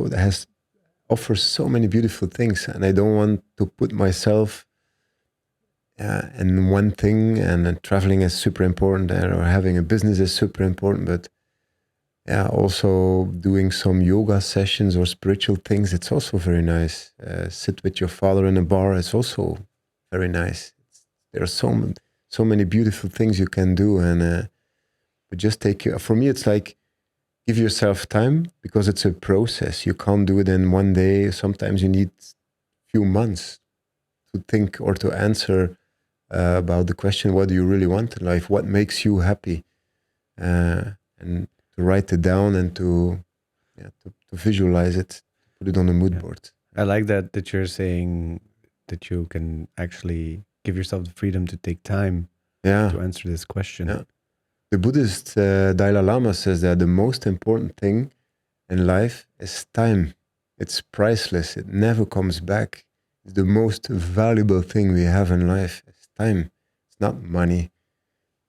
offers so many beautiful things, and I don't want to put myself in one thing. And traveling is super important, or having a business is super important, but also doing some yoga sessions or spiritual things, it's also very nice. Sit with your father in a bar, it's also very nice. There are so many beautiful things you can do, and but just for me, it's like, give yourself time, because it's a process. You can't do it in one day. Sometimes you need few months to think or to answer about the question, what do you really want in life? What makes you happy? And to write it down, and to visualize it, put it on a mood board. I like that you're saying that you can actually give yourself the freedom to take time to answer this question. Yeah. The Buddhist Dalai Lama says that the most important thing in life is time. It's priceless. It never comes back. It's the most valuable thing we have in life. It's time. It's not money.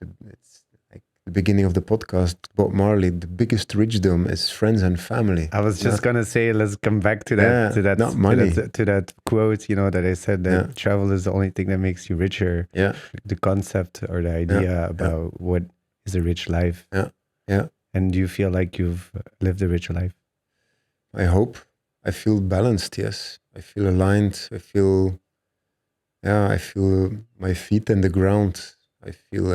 It's like the beginning of the podcast, Bob Marley, the biggest richdom is friends and family. I was just gonna say, let's come back to that, not money. to that quote, that I said that travel is the only thing that makes you richer. Yeah. The concept or the idea about what is a rich life. Yeah. And do you feel like you've lived a rich life? I hope. I feel balanced, yes. I feel aligned. I feel my feet in the ground. I feel,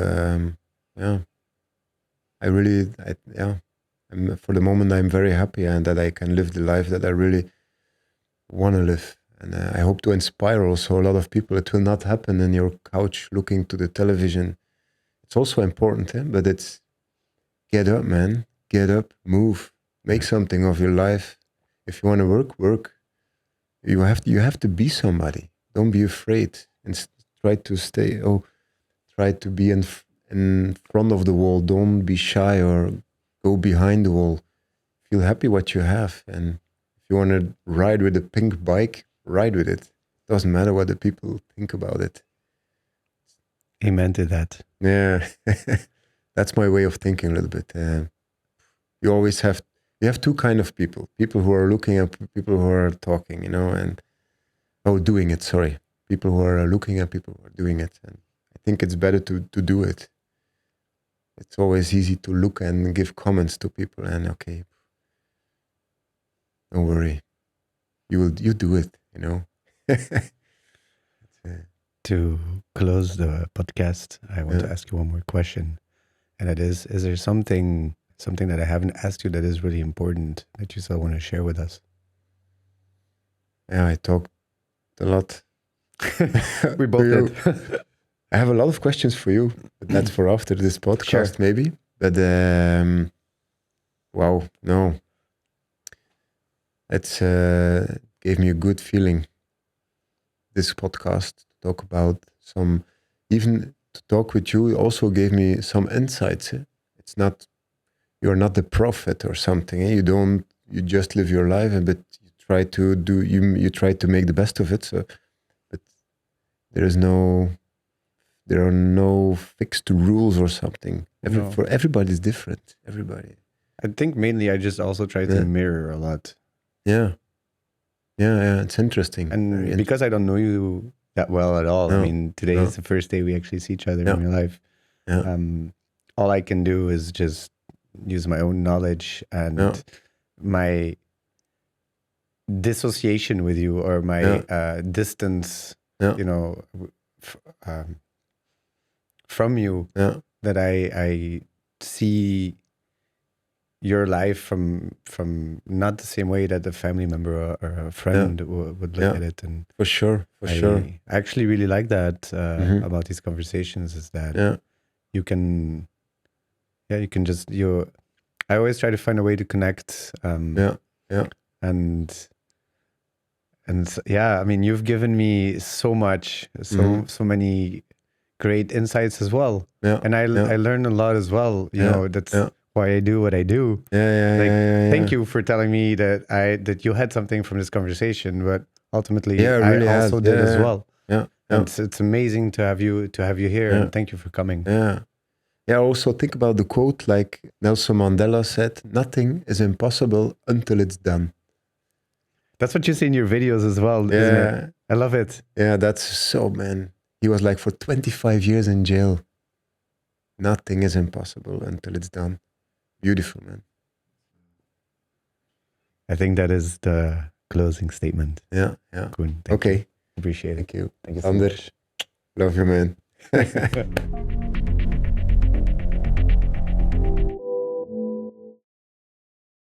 for the moment, I'm very happy, and that I can live the life that I really want to live. And I hope to inspire also a lot of people. It will not happen in your couch looking to the television. It's also important, but it's get up, man. Get up, move. Make something of your life. If you want to work, work. You have to be somebody. Don't be afraid, and try to try to be in front of the wall. Don't be shy or go behind the wall. Feel happy what you have, and if you want to ride with a pink bike, ride with it. Doesn't matter what the people think about it. Amen to that. Yeah, that's my way of thinking a little bit. You always have two kind of people: people who are looking at people who are talking, and doing it. Sorry, people who are looking at people who are doing it. And I think it's better to do it. It's always easy to look and give comments to people, and okay, don't worry, you do it. To close the podcast, I want to ask you one more question, and it is there something that I haven't asked you that is really important that you still want to share with us? Yeah, I talked a lot. We both did. I have a lot of questions for you, but that's for after this podcast, maybe. But wow, no, it's gave me a good feeling. This podcast to talk about even to talk with you also gave me some insights. It's not, you're not the prophet or something. You just live your life, but you try to make the best of it. So, but there are no fixed rules or something. For everybody is different. Everybody. I think mainly I just also try to mirror a lot. Yeah. Yeah, it's interesting. And because I don't know you that well at all, I mean, today is the first day we actually see each other in real life. Yeah. All I can do is just use my own knowledge and my dissociation with you, or my distance, from you, that I see your life from not the same way that a family member or a friend would look at it. And for sure. I actually really like that about these conversations, is that you can just, I always try to find a way to connect. And I mean, you've given me so much, so many great insights as well. And I learned a lot as well. That's why I do what I do. Thank you for telling me that you had something from this conversation, but ultimately really I also did as well. And it's amazing to have you here, and thank you for coming. Also think about the quote, like Nelson Mandela said, "Nothing is impossible until it's done." That's what you see in your videos as well, isn't it? I love it. Yeah, that's so, man. He was like for 25 years in jail. Nothing is impossible until it's done. Beautiful, man. I think that is the closing statement. Yeah. Koen, okay. You. Appreciate it. Thank you. Thank you so Anders, much. love you, man.